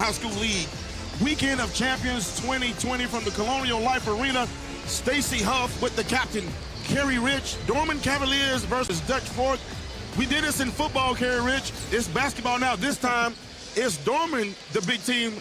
High School League. Weekend of Champions 2020 from the Colonial Life Arena. Stacy Huff with the captain, Kerry Rich. Dorman Cavaliers versus Dutch Fork. We did this in football, Kerry Rich. It's basketball now. This time, it's Dorman, the big team,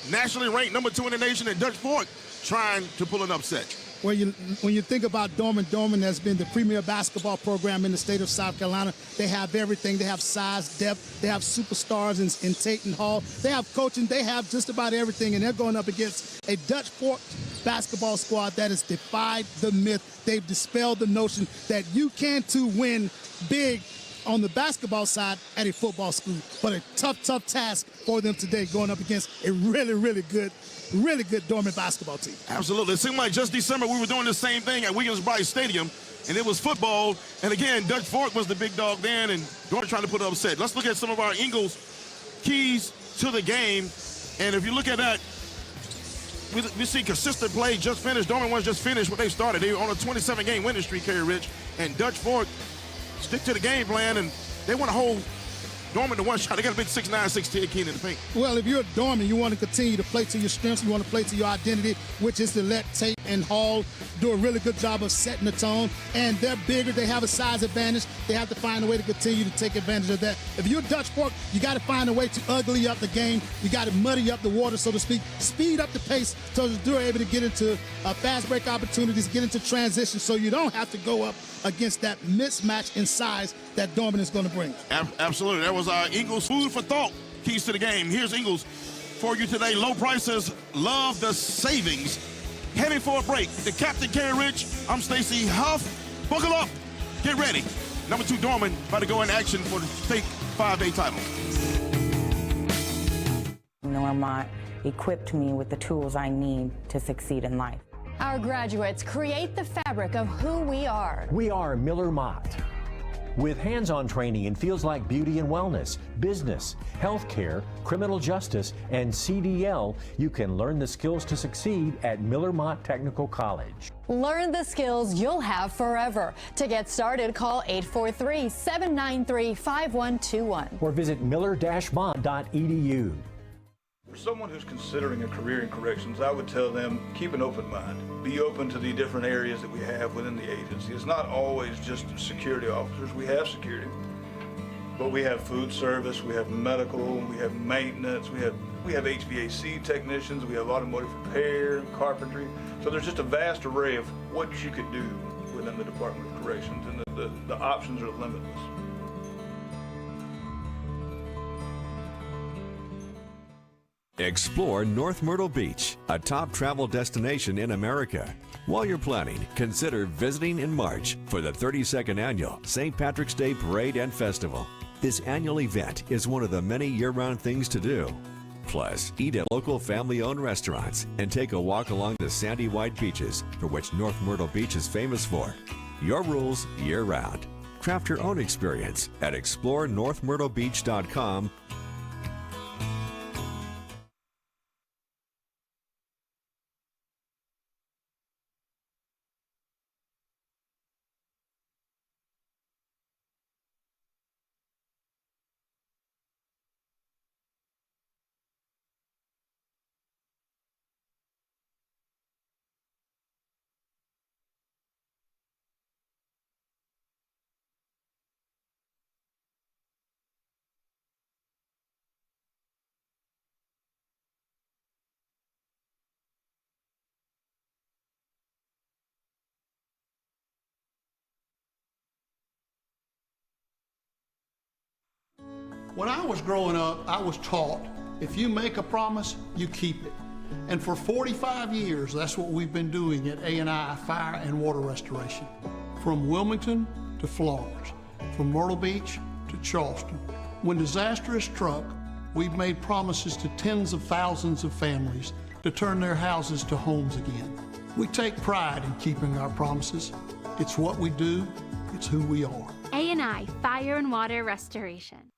nationally ranked #2 in the nation, and Dutch Fork trying to pull an upset. When you think about Dorman has been the premier basketball program in the state of South Carolina. They have everything. They have size, depth. They have superstars in Tatum Hall. They have coaching. They have just about everything, and they're going up against a Dutch Fork basketball squad that has defied the myth. They've dispelled the notion that you can too win big on the basketball side at a football school. But a tough task for them today, going up against a really good Dorman basketball team. Absolutely. It seemed like just December we were doing the same thing at Williams-Brice Stadium, and it was football. And again, Dutch Fork was the big dog then, and Dorman trying to put an upset. Let's look at some of our Ingles keys to the game. And if you look at that, we see consistent play, just finished. Dorman was just finished what they started. They were on a 27-game winning streak, Kerry Rich. And Dutch Fork stick to the game plan, and they want to hold Dorman to one shot. They got a big 6'9", 6'10" kid in the paint. Well, if you're a Dorman, you want to continue to play to your strengths. You want to play to your identity, which is to let Tate and Hall do a really good job of setting the tone. And they're bigger. They have a size advantage. They have to find a way to continue to take advantage of that. If you're Dutch Fork, you got to find a way to ugly up the game. You got to muddy up the water, so to speak. Speed up the pace so that you're able to get into fast break opportunities, get into transition, so you don't have to go up against that mismatch in size that Dorman is going to bring. Absolutely. That was Ingles' food for thought. Keys to the game. Here's Ingles for you today. Low prices, love the savings. Heading for a break. The captain, Kerry Rich. I'm Stacy Huff. Buckle up. Get ready. #2 Dorman about to go in action for the state 5A title. Normont equipped me with the tools I need to succeed in life. Our graduates create the fabric of who we are. We are Miller Mott. With hands-on training in fields like beauty and wellness, business, healthcare, criminal justice, and CDL, you can learn the skills to succeed at Miller Mott Technical College. Learn the skills you'll have forever. To get started, call 843-793-5121. Or visit miller-mott.edu. For someone who's considering a career in corrections, I would tell them, keep an open mind. Be open to the different areas that we have within the agency. It's not always just security officers. We have security, but we have food service, we have medical, we have maintenance, we have HVAC technicians, we have automotive repair, carpentry. So there's just a vast array of what you could do within the Department of Corrections, and the options are limitless. Explore North Myrtle Beach, a top travel destination in America. While you're planning, consider visiting in March for the 32nd Annual St. Patrick's Day Parade and Festival. This annual event is one of the many year-round things to do. Plus, eat at local family-owned restaurants and take a walk along the sandy white beaches, for which North Myrtle Beach is famous for. Your rules year-round. Craft your own experience at explorenorthmyrtlebeach.com. When I was growing up, I was taught, if you make a promise, you keep it. And for 45 years, that's what we've been doing at A&I Fire and Water Restoration. From Wilmington to Florence, from Myrtle Beach to Charleston. When disaster has struck, we've made promises to tens of thousands of families to turn their houses to homes again. We take pride in keeping our promises. It's what we do, it's who we are. A&I Fire and Water Restoration.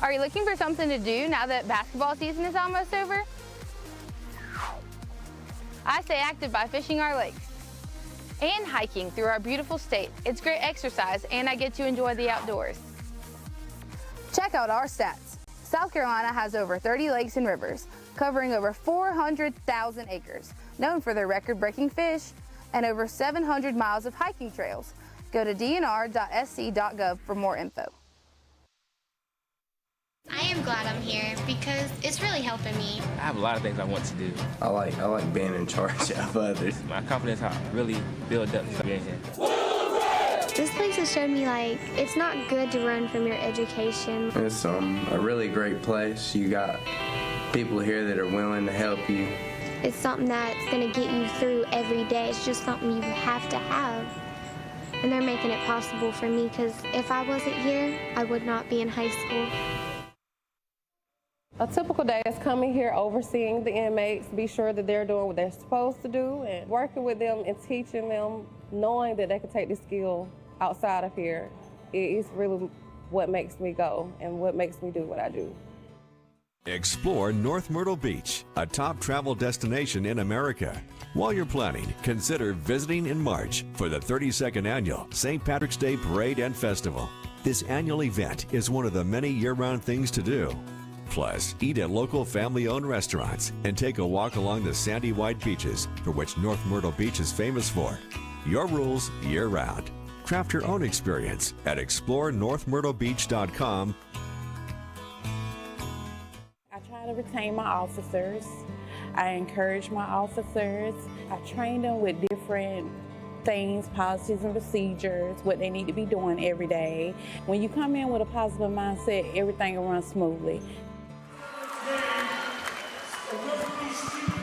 Are you looking for something to do now that basketball season is almost over? I stay active by fishing our lakes and hiking through our beautiful state. It's great exercise and I get to enjoy the outdoors. Check out our stats. South Carolina has over 30 lakes and rivers. covering over 400,000 acres, known for their record-breaking fish and over 700 miles of hiking trails. Go to dnr.sc.gov for more info. I am glad I'm here because it's really helping me. I have a lot of things I want to do. I like being in charge of others. My confidence has really built up to being here. This place has showed me it's not good to run from your education. It's a really great place. You got people here that are willing to help you. It's something that's going to get you through every day. It's just something you have to have. And they're making it possible for me because if I wasn't here, I would not be in high school. A typical day is coming here, overseeing the inmates, be sure that they're doing what they're supposed to do, and working with them and teaching them, knowing that they can take this skill outside of here. It is really what makes me go and what makes me do what I do. Explore North Myrtle Beach, a top travel destination in America. While you're planning, consider visiting in March for the 32nd Annual St. Patrick's Day Parade and Festival. This annual event is one of the many year-round things to do. Plus, eat at local family-owned restaurants and take a walk along the sandy white beaches for which North Myrtle Beach is famous for. Your rules year-round. Craft your own experience at explorenorthmyrtlebeach.com. I try to retain my officers. I encourage my officers. I train them with different things, policies and procedures, what they need to be doing every day. When you come in with a positive mindset, everything will run smoothly.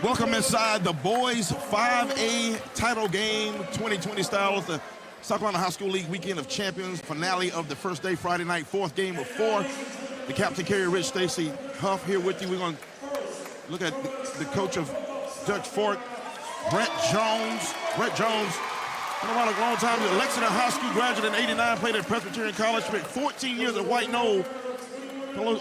Welcome inside the boys 5A title game, 2020 style. It's the South Carolina High School League Weekend of Champions, finale of the first day, Friday night, fourth game of 4. The captain, Kerry Rich, Stacy Huff here with you. We're going to look at the coach of Dutch Fork, Brett Jones. Brett Jones, been around a long time. He's a Lexington High School graduate in '89, played at Presbyterian College, spent 14 years at White Knoll,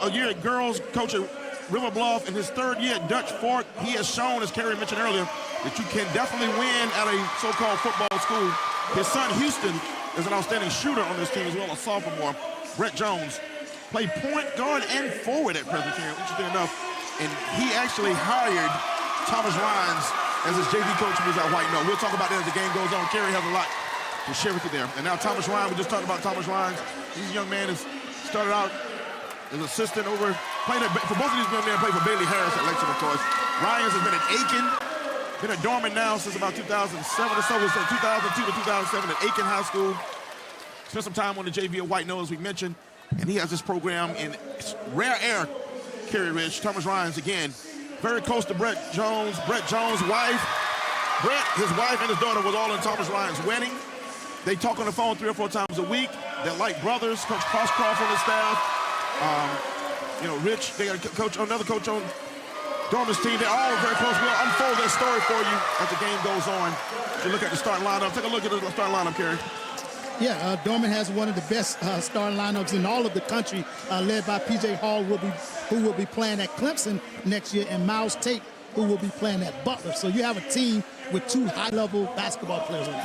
a year at girls, coach at River Bluff. In his third year at Dutch Fork, he has shown, as Kerry mentioned earlier, that you can definitely win at a so-called football school. His son, Houston, is an outstanding shooter on this team as well, a sophomore. Brett Jones played point guard and forward at Presbyterian, interesting enough. And he actually hired Thomas Rhines as his JV coach who was at White Knoll. We'll talk about that as the game goes on. Kerry has a lot to share with you there. And now Thomas Rhines, we just talked about Thomas Rhines. He's a young man who's started out as assistant over, played for both of these young men, played for Bailey Harris at Lexington, of course. Rhines has been at Aiken, been at Dorman now since about 2007 or so, so 2002 to 2007 at Aiken High School. Spent some time on the JV at White Knoll, as we mentioned, and he has this program in rare air, Kerry Rich. Thomas Rhines, again, very close to Brett Jones. Brett Jones' wife, his wife and his daughter was all in Thomas Rhines' wedding. They talk on the phone 3 or 4 times a week. They're like brothers. Coach Crosscroft on the staff. Rich, they got another coach on Dorman's team. They're all very close. We'll unfold their story for you as the game goes on. You look at the starting lineup. Take a look at the starting lineup, Kerry. Yeah, Dorman has one of the best starting lineups in all of the country, led by P.J. Hall, who will be playing at Clemson next year, and Miles Tate, who will be playing at Butler. So you have a team with 2 high-level basketball players on it.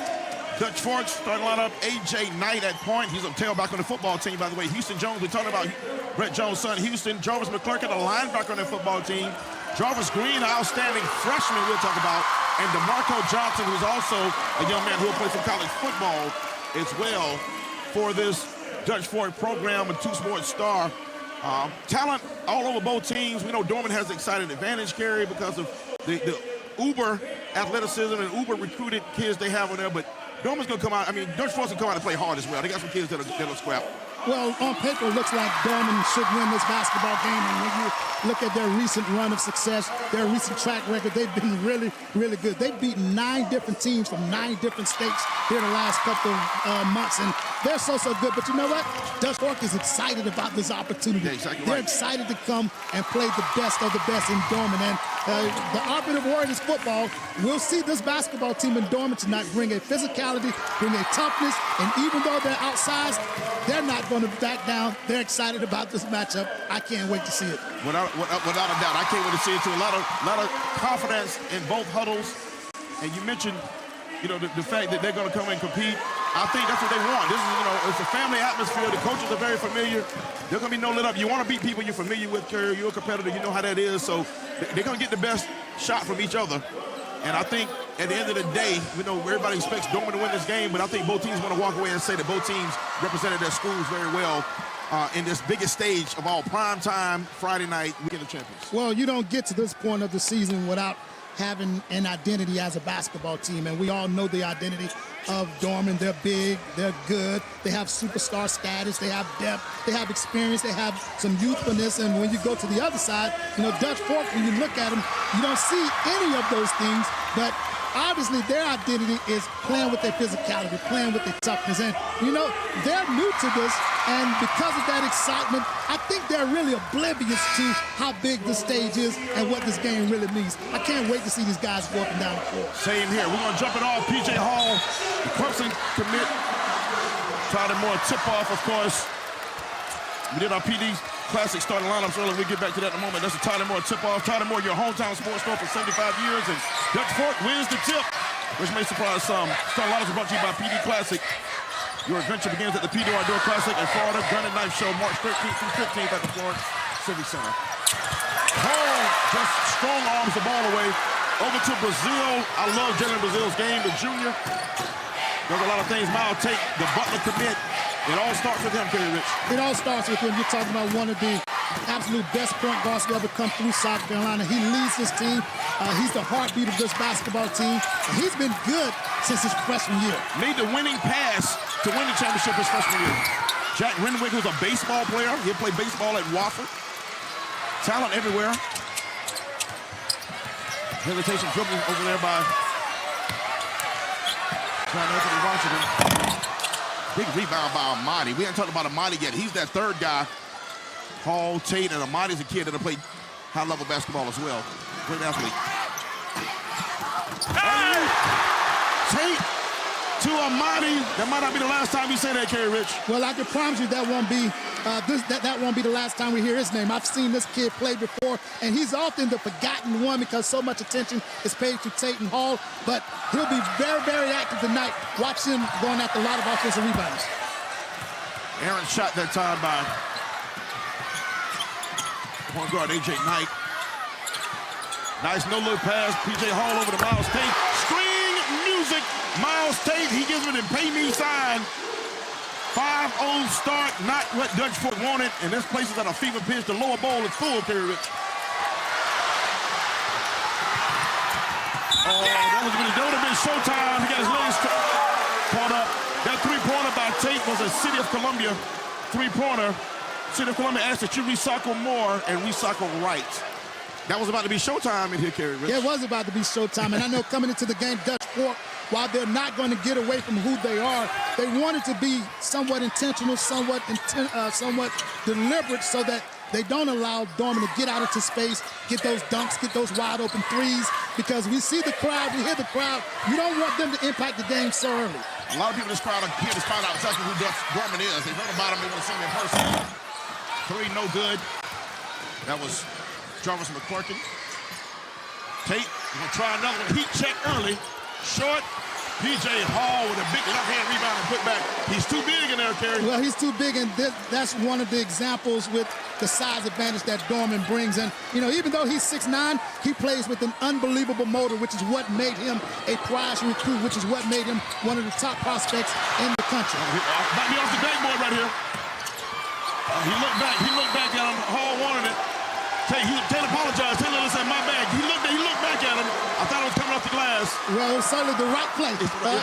Dutch Fork starting lineup, A.J. Knight at point. He's a tailback on the football team, by the way. Houston Jones, we're talking about Brett Jones' son, Houston. Jarvis McClurkin, a linebacker on the football team. Jarvis Green, an outstanding freshman we'll talk about. And DeMarco Johnson, who's also a young man who will play some college football as well for this Dutch Fork program, a 2-sport star. Talent all over both teams. We know Dorman has the exciting advantage, Kerry, because of the uber athleticism and uber recruited kids they have on there. But Dorman's going to come out. I mean, Dutch Fork's going to come out and play hard as well. They got some kids that'll scrap. Well, on paper, it looks like Dorman should win this basketball game. And when you look at their recent run of success, their recent track record, they've been really, really good. They've beaten 9 different teams from 9 different states here the last couple of months. And they're so good. But you know what? Dutch Fork is excited about this opportunity. Yeah, exactly They're right. excited to come and play the best of the best in Dorman. And the operative word is football. We'll see this basketball team in Dorman tonight bring a physicality, bring a toughness, and even though they're outsized, they're not going to back down. They're excited about this matchup. I can't wait to see it. Without a doubt, I can't wait to see it too. A lot of confidence in both huddles. And you mentioned, the fact that they're going to come and compete. I think that's what they want. This is, it's a family atmosphere. The coaches are very familiar. There's going to be no let up. You want to beat people you're familiar with, Kerry. You're a competitor. You know how that is. So they're going to get the best shot from each other. And I think at the end of the day, everybody expects Dorman to win this game, but I think both teams want to walk away and say that both teams represented their schools very well in this biggest stage of all, prime time, Friday night, weekend of champions. Well, you don't get to this point of the season without having an identity as a basketball team, and we all know the identity of Dorman. They're big, they're good, they have superstar status, they have depth, they have experience, they have some youthfulness, and when you go to the other side, Dutch Fork, when you look at them, you don't see any of those things, but obviously their identity is playing with their physicality, playing with their toughness, and they're new to this, and because of that excitement, I think they're really oblivious to how big the stage is and what this game really means. I can't wait to see these guys go up and down the floor. Same here. We're going to jump it off. P.J. Hall, the Clemson commit. Tyler Moore tip-off, of course. We did our PD Classic starting lineups earlier. We'll get back to that in a moment. That's a Tyler Moore tip-off. Tyler Moore, your hometown sports store for 75 years, and Dutch Fork wins the tip, which may surprise some. Starting lineups are brought to you by PD Classic. Your adventure begins at the PD Outdoor Classic in Florida. Gun and Knife Show, March 13th through 15th at the Florence Civic Center. Hall just strong arms the ball away. Over to Brazil. I love Jalen Brazil's game, the junior. Does a lot of things. Miles Tate, the Butler commit. It all starts with him, Kerry Rich. It all starts with him. You're talking about one of the absolute best point guards to ever come through South Carolina. He leads this team. He's the heartbeat of this basketball team. He's been good since his freshman year. Made the winning pass to win the championship his freshman year. Jack Renwick was a baseball player. He played baseball at Wofford. Talent everywhere. Hesitation dribbling over there by John Anthony Washington. Big rebound by Amadi. We haven't talked about Amadi yet. He's that third guy. Hall, Tate, and Amadi's a kid that played high-level basketball as well. Great athlete. Tate to Amadi. That might not be the last time we say that, Kerry Rich. Well, I can promise you that won't be that won't be the last time we hear his name. I've seen this kid play before, and he's often the forgotten one because so much attention is paid to Tate and Hall, but he'll be very, very active tonight. Watch him going after a lot of offensive rebounds. Aaron shot that time by point guard A.J. Knight. Nice no-look pass. P.J. Hall over to Miles Tate. String music. Miles Tate, he gives it a pay me sign. 5-0 start, not what Dutch Fork wanted, and this place is at a fever pitch. The lower bowl is full, Kerry Rich. Oh, that would have been showtime. He got his legs caught up. That three-pointer by Tate was a City of Columbia three-pointer. City of Columbia asked that you recycle more and recycle right. That was about to be showtime in here, Kerry Rich. Yeah, it was about to be showtime, and I know coming into the game, Dutch Fork, while they're not going to get away from who they are, they wanted to be somewhat intentional, somewhat deliberate, so that they don't allow Dorman to get out into space, get those dunks, get those wide open threes, because we see the crowd, we hear the crowd. You don't want them to impact the game so early. A lot of people in this crowd are here to find out exactly who Dorman is. They've heard about him, they want to see him in person. Three, no good. That was Jarvis McClurkin. Tate, gonna try another one. Heat check early. Short. P.J. Hall with a big left-hand rebound and put back. He's too big in there, Kerry. Well, he's too big, and that's one of the examples with the size advantage that Dorman brings. And, even though he's 6'9", he plays with an unbelievable motor, which is what made him a prize recruit, which is what made him one of the top prospects in the country. Might be off the backboard right here. He looked back at him. Hall wanted it. Tate apologized. Taylor said, my bad. He looked back at him. I thought it was coming off the glass. Well, it was certainly the right play.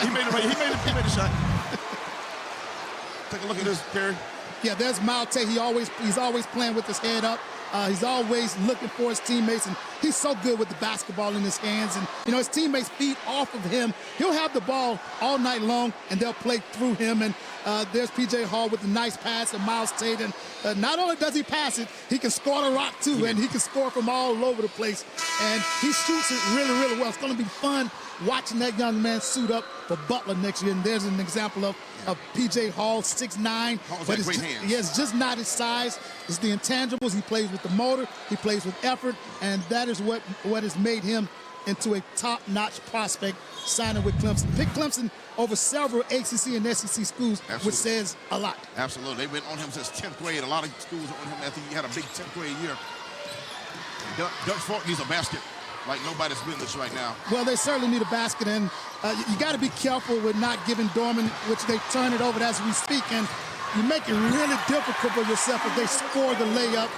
He made the shot. Take a look at this, Kerry. Yeah, there's Miles Tate. He's always playing with his head up. He's always looking for his teammates, and he's so good with the basketball in his hands. And, his teammates feed off of him. He'll have the ball all night long, and they'll play through him. And there's P.J. Hall with a nice pass and Miles Tate. And not only does he pass it, he can score the rock, too, and he can score from all over the place. And he shoots it really, really well. It's going to be fun watching that young man suit up for Butler next year. And there's an example of P.J. Hall, 6'9". But it's just not his size. It's the intangibles. He plays with the motor. He plays with effort. And that is what has made him into a top-notch prospect signing with Clemson. Picked Clemson over several ACC and SEC schools, which says a lot. Absolutely. They've been on him since 10th grade. A lot of schools are on him after he had a big 10th grade year. Dutch Fork needs a basket like nobody's business right now. Well, they certainly need a basket, and you got to be careful with not giving Dorman, which they turn it over as we speak, and you make it really difficult for yourself if they score the layup.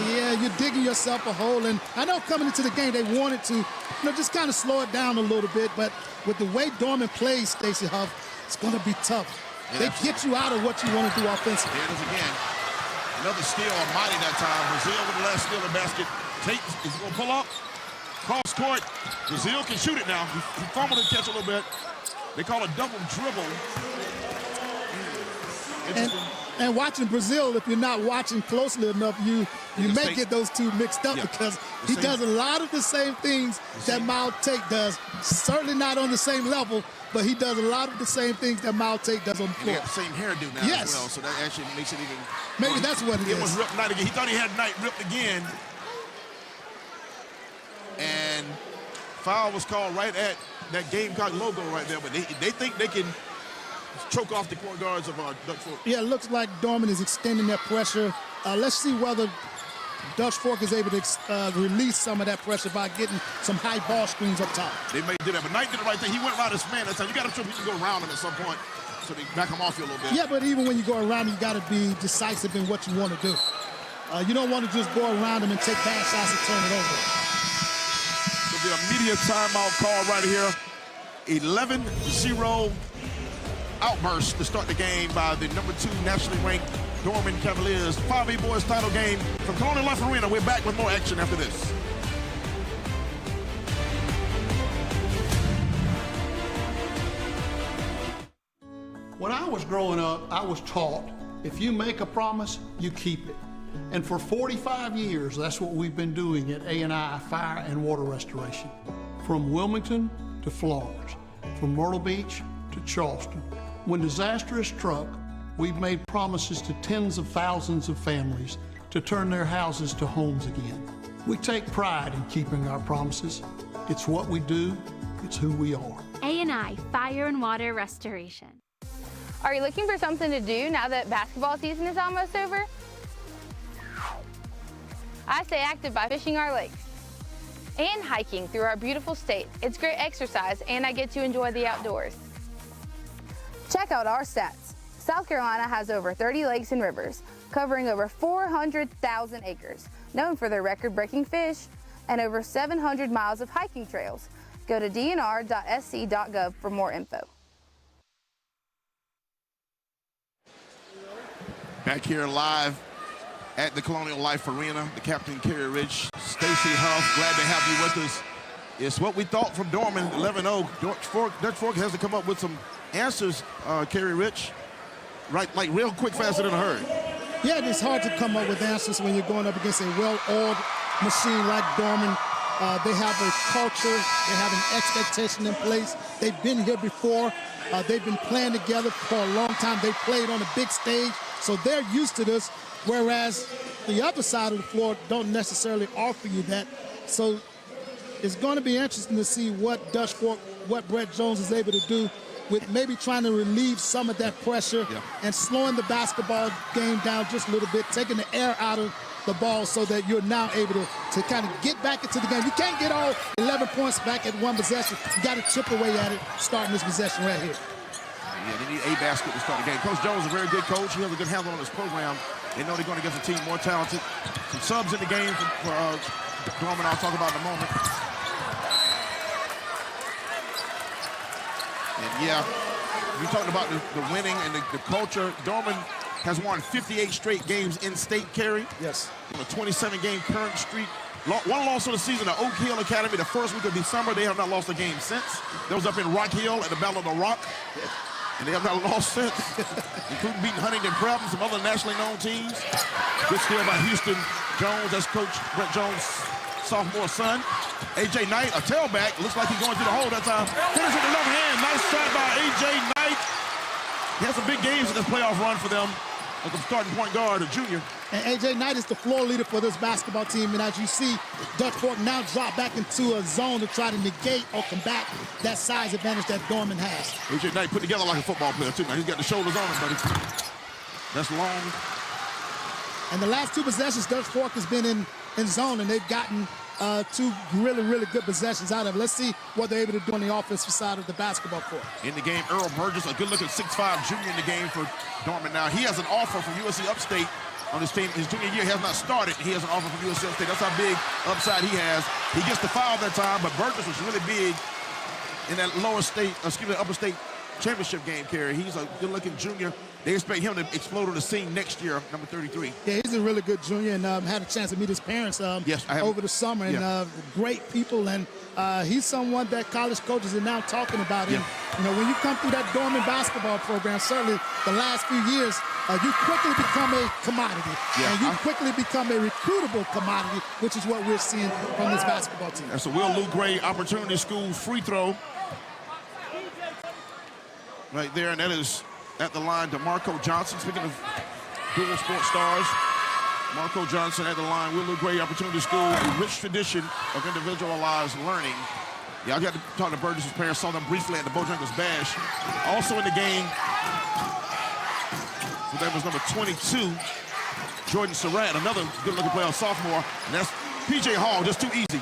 Yeah, you're digging yourself a hole, and I know coming into the game they wanted to, just kind of slow it down a little bit, but with the way Dorman plays, Stacey Huff, it's going to be tough. Yeah, they get you out of what you want to do offensively. There it is again. Another steal on Mighty that time. Brazil with the last steal of the basket. Tate is going to pull up. Cross court. Brazil can shoot it now. He fumbled and catch a little bit. They call it double dribble. And watching Brazil, if you're not watching closely enough, you may get those two mixed up because he does a lot of the same things that Miles Tate does. Certainly not on the same level, but he does a lot of the same things that Miles Tate does on the floor. They got the same hairdo now as well, so that actually makes it even... Maybe that's what it is. It was ripped night again. He thought he had night ripped again. And foul was called right at that Gamecock logo right there, but they think they can choke off the court guards of Dutch Fork. Yeah, it looks like Dorman is extending that pressure. Let's see whether Dutch Fork is able to release some of that pressure by getting some high ball screens up top. They may do that, but Knight did the right thing. He went around his man that time. You got to show you can go around him at some point so they back him off you a little bit. Yeah, but even when you go around him, you got to be decisive in what you want to do. You don't want to just go around him and take bad shots and turn it over. The immediate timeout call right here. 11-0 outburst to start the game by the #2 nationally ranked Dorman Cavaliers. 5A boys title game from Colonial Life Arena. We're back with more action after this. When I was growing up, I was taught, if you make a promise, you keep it. And for 45 years, that's what we've been doing at A&I Fire and Water Restoration. From Wilmington to Florence, from Myrtle Beach to Charleston. When disaster has struck, we've made promises to tens of thousands of families to turn their houses to homes again. We take pride in keeping our promises. It's what we do, it's who we are. A&I Fire and Water Restoration. Are you looking for something to do now that basketball season is almost over? I stay active by fishing our lakes and hiking through our beautiful state. It's great exercise and I get to enjoy the outdoors. Check out our stats. South Carolina has over 30 lakes and rivers, covering over 400,000 acres, known for their record-breaking fish, and over 700 miles of hiking trails. Go to dnr.sc.gov for more info. Back here live at the Colonial Life Arena, the Captain Kerry Rich, Stacey Huff, glad to have you with us. It's what we thought from Dorman, 11-0. Dutch Fork has to come up with some answers, Kerry Rich, right, like real quick, faster than a hurry. Yeah, it's hard to come up with answers when you're going up against a well-oiled machine like Dorman. They have a culture, they have an expectation in place. They've been here before. They've been playing together for a long time. They played on a big stage, so they're used to this, whereas the other side of the floor don't necessarily offer you that. So it's going to be interesting to see what Dutch Fork, what Brett Jones is able to do with maybe trying to relieve some of that pressure and slowing the basketball game down just a little bit, taking the air out of the ball so that you're now able to kind of get back into the game. You can't get all 11 points back at one possession. You got to chip away at it starting this possession right here. Yeah, they need a basket to start the game. Coach Jones is a very good coach. He has a good handle on his program. They know they're going against a team more talented. Some subs in the game for Dorman I'll talk about in a moment. And yeah, we talked about the winning and the culture. Dorman has won 58 straight games in state, Kerry. Yes. On a 27-game current streak. One loss of the season at Oak Hill Academy the first week of December. They have not lost a game since. That was up in Rock Hill at the Battle of the Rock. And they have not lost since, including beating Huntington Prep and some other nationally known teams. Good steal by Houston Jones. That's Coach Brett Jones' sophomore son. A.J. Knight, a tailback. Looks like he's going through the hole that time. Finish with the left hand. Nice shot by A.J. Knight. He had some big games in this playoff run for them. as the starting point guard, a junior. And A.J. Knight is the floor leader for this basketball team. And as you see, Dutch Fork now drop back into a zone to try to negate or combat that size advantage that Dorman has. A.J. Knight put together like a football player, too, man. He's got the shoulders on him, buddy. That's long. And the last two possessions, Dutch Fork has been in zone, and they've gotten two really, really good possessions out of it. Let's see what they're able to do on the offensive side of the basketball court. In the game, Earl Burgess, a good-looking 6'5" junior in the game for Dorman. Now, he has an offer from USC Upstate on his team. His junior year has not started. He has an offer from USC Upstate. That's how big upside he has. He gets the foul that time, but Burgess was really big in that upper state championship game, Kerry. He's a good-looking junior. They expect him to explode on the scene next year, number 33. Yeah, he's a really good junior, and had a chance to meet his parents over the summer, and great people. And he's someone that college coaches are now talking about. And, you know, when you come through that Dorman basketball program, certainly the last few years, you quickly become a commodity. And you quickly become a recruitable commodity, which is what we're seeing from this basketball team. That's a Will Lou Gray Opportunity School free throw. Right there, and that is at the line, DeMarco Johnson. Speaking of dual sports stars, Marco Johnson at the line. Will Lou Gray Opportunity School, a rich tradition of individualized learning. Yeah, I got to talk to Burgess' parents, saw them briefly at the Bojangles Bash. Also in the game, so that was number 22, Jordan Surratt, another good-looking player, sophomore, and that's P.J. Hall, just too easy.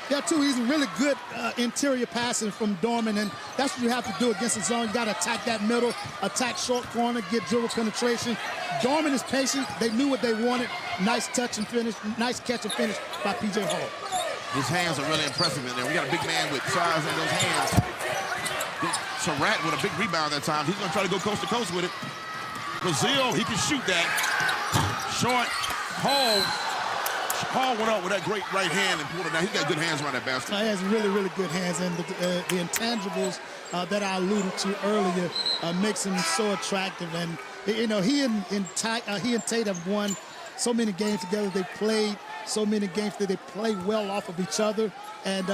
Yeah, too easy. Really good interior passing from Dorman, and that's what you have to do against the zone. You got to attack that middle, attack short corner, get dribble penetration. Dorman is patient. They knew what they wanted. Nice touch and finish, nice catch and finish by P.J. Hall. His hands are really impressive in there. We got a big man with size in those hands. Surratt with a big rebound that time. He's going to try to go coast to coast with it. Brazil, he can shoot that. Short, Hall went up with that great right hand and pulled it down. He's got good hands around that basket. He has really, really good hands, and the intangibles that I alluded to earlier makes him so attractive. And you know, he and Tate have won so many games together. They played so many games that they play well off of each other. And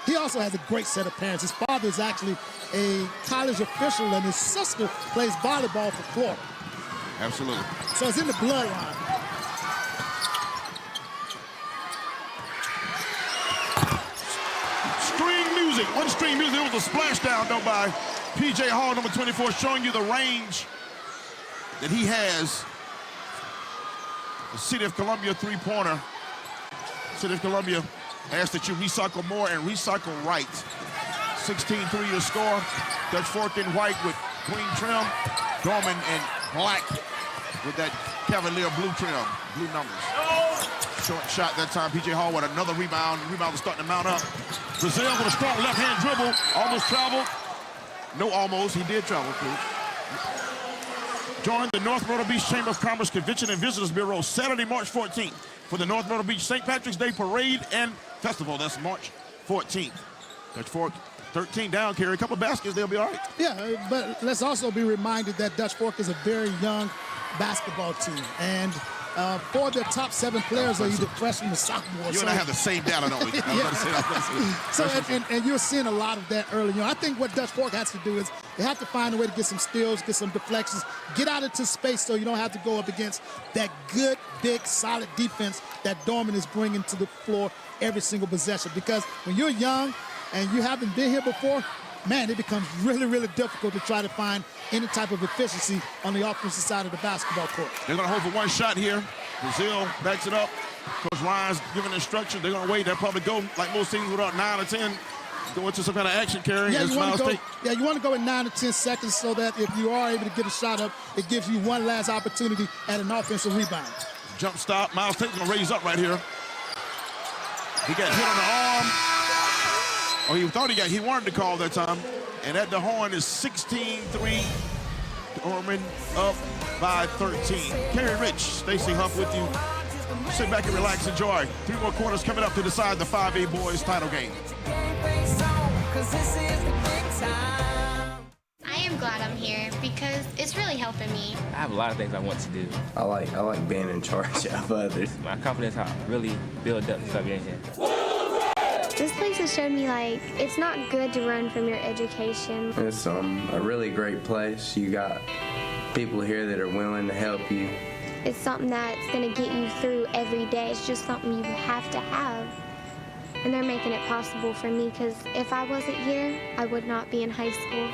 he also has a great set of parents. His father is actually a college official, and his sister plays volleyball for Florida. Absolutely. So it's in the bloodline. One string music. It was a splashdown, though, by P.J. Hall, number 24, showing you the range that he has. The City of Columbia three-pointer. City of Columbia asks that you recycle more and recycle right. 16 three-year score. Dutch Fork in white with green trim. Dorman in black with that Cavalier blue trim, blue numbers. Short shot that time. P.J. Hall with another rebound. Rebound is starting to mount up. Brazil with a strong left-hand dribble. Almost traveled. No almost. He did travel, please. Join the North Myrtle Beach Chamber of Commerce Convention and Visitors Bureau Saturday, March 14th for the North Myrtle Beach St. Patrick's Day Parade and Festival. That's March 14th. Dutch Fork 13 down, carry a couple of baskets. They'll be all right. Yeah, but let's also be reminded that Dutch Fork is a very young basketball team. And for their top 7 players are either freshmen or sophomores. You and I have the same data, don't we? So, and you're seeing a lot of that early. You know, I think what Dutch Fork has to do is they have to find a way to get some steals, get some deflections, get out into space so you don't have to go up against that good, big, solid defense that Dorman is bringing to the floor every single possession. Because when you're young and you haven't been here before, man, it becomes really, really difficult to try to find any type of efficiency on the offensive side of the basketball court. They're going to hold for one shot here. Brazil backs it up. Coach Ryan's giving instructions. They're going to wait. They'll probably go, like most teams, without 9 or 10, go into some kind of action carry. Yeah, you want to go in 9 to 10 seconds so that if you are able to get a shot up, it gives you one last opportunity at an offensive rebound. Jump stop. Miles Tate's going to raise up right here. He got hit on the arm. Oh, he thought he wanted to call that time. And at the horn is 16-3. Dorman up by 13. Kerry Rich, Stacey Huff with you. Sit back and relax, enjoy. 3 more quarters coming up to decide the 5A boys title game. I am glad I'm here because it's really helping me. I have a lot of things I want to do. I like being in charge of others. My confidence has really built up since I've been here. This place has showed me, like, it's not good to run from your education. It's a really great place. You got people here that are willing to help you. It's something that's going to get you through every day. It's just something you have to have. And they're making it possible for me, because if I wasn't here, I would not be in high school.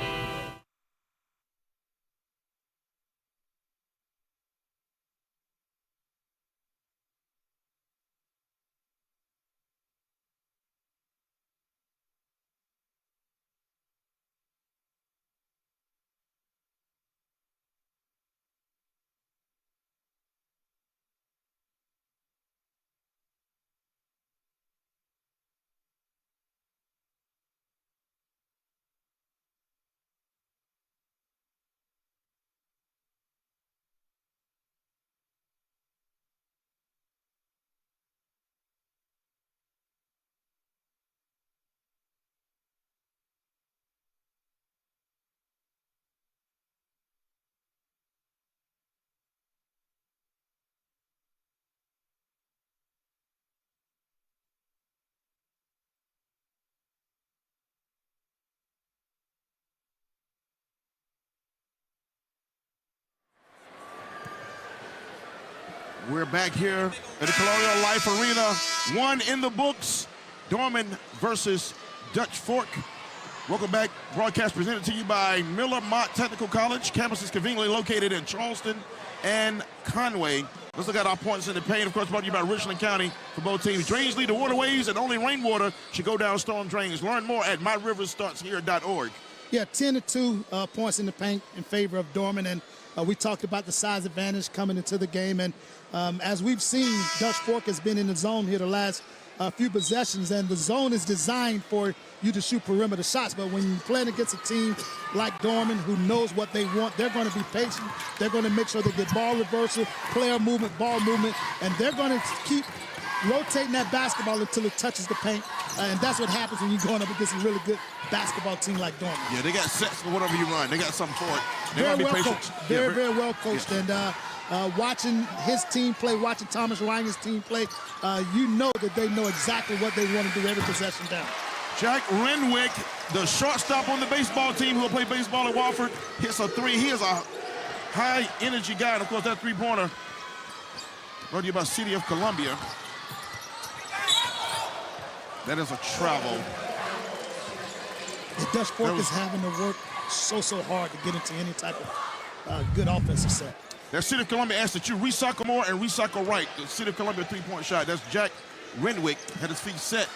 We're back here at the Colonial Life Arena. One in the books, Dorman versus Dutch Fork. Welcome back. Broadcast presented to you by Miller Mott Technical College. Campus is conveniently located in Charleston and Conway. Let's look at our points in the paint. Of course, brought to you by Richland County for both teams. Drains lead the waterways, and only rainwater should go down storm drains. Learn more at myriverstartshere.org. Yeah, 10-2 points in the paint in favor of Dorman, and we talked about the size advantage coming into the game, and as we've seen, Dutch Fork has been in the zone here the last few possessions, and the zone is designed for you to shoot perimeter shots, but when you're playing against a team like Dorman who knows what they want, they're going to be patient. They're going to make sure they get ball reversal, player movement, ball movement, and they're going to keep rotating that basketball until it touches the paint, and that's what happens when you're going up against a really good basketball team like Dorman. Yeah, they got sets for whatever you run. They got something for it. Very well coached. Very well coached. Yeah. And watching his team play, watching Thomas Ryan's team play, you know that they know exactly what they want to do every possession down. Jack Renwick, the shortstop on the baseball team who will play baseball at Wofford, hits a three. He is a high-energy guy, and, of course, that three-pointer brought to you by City of Columbia. That is a travel. The Dutch Fork is having to work so hard to get into any type of good offensive set. That City of Columbia asks that you recycle more and recycle right. The City of Columbia three-point shot. That's Jack Renwick, had his feet set.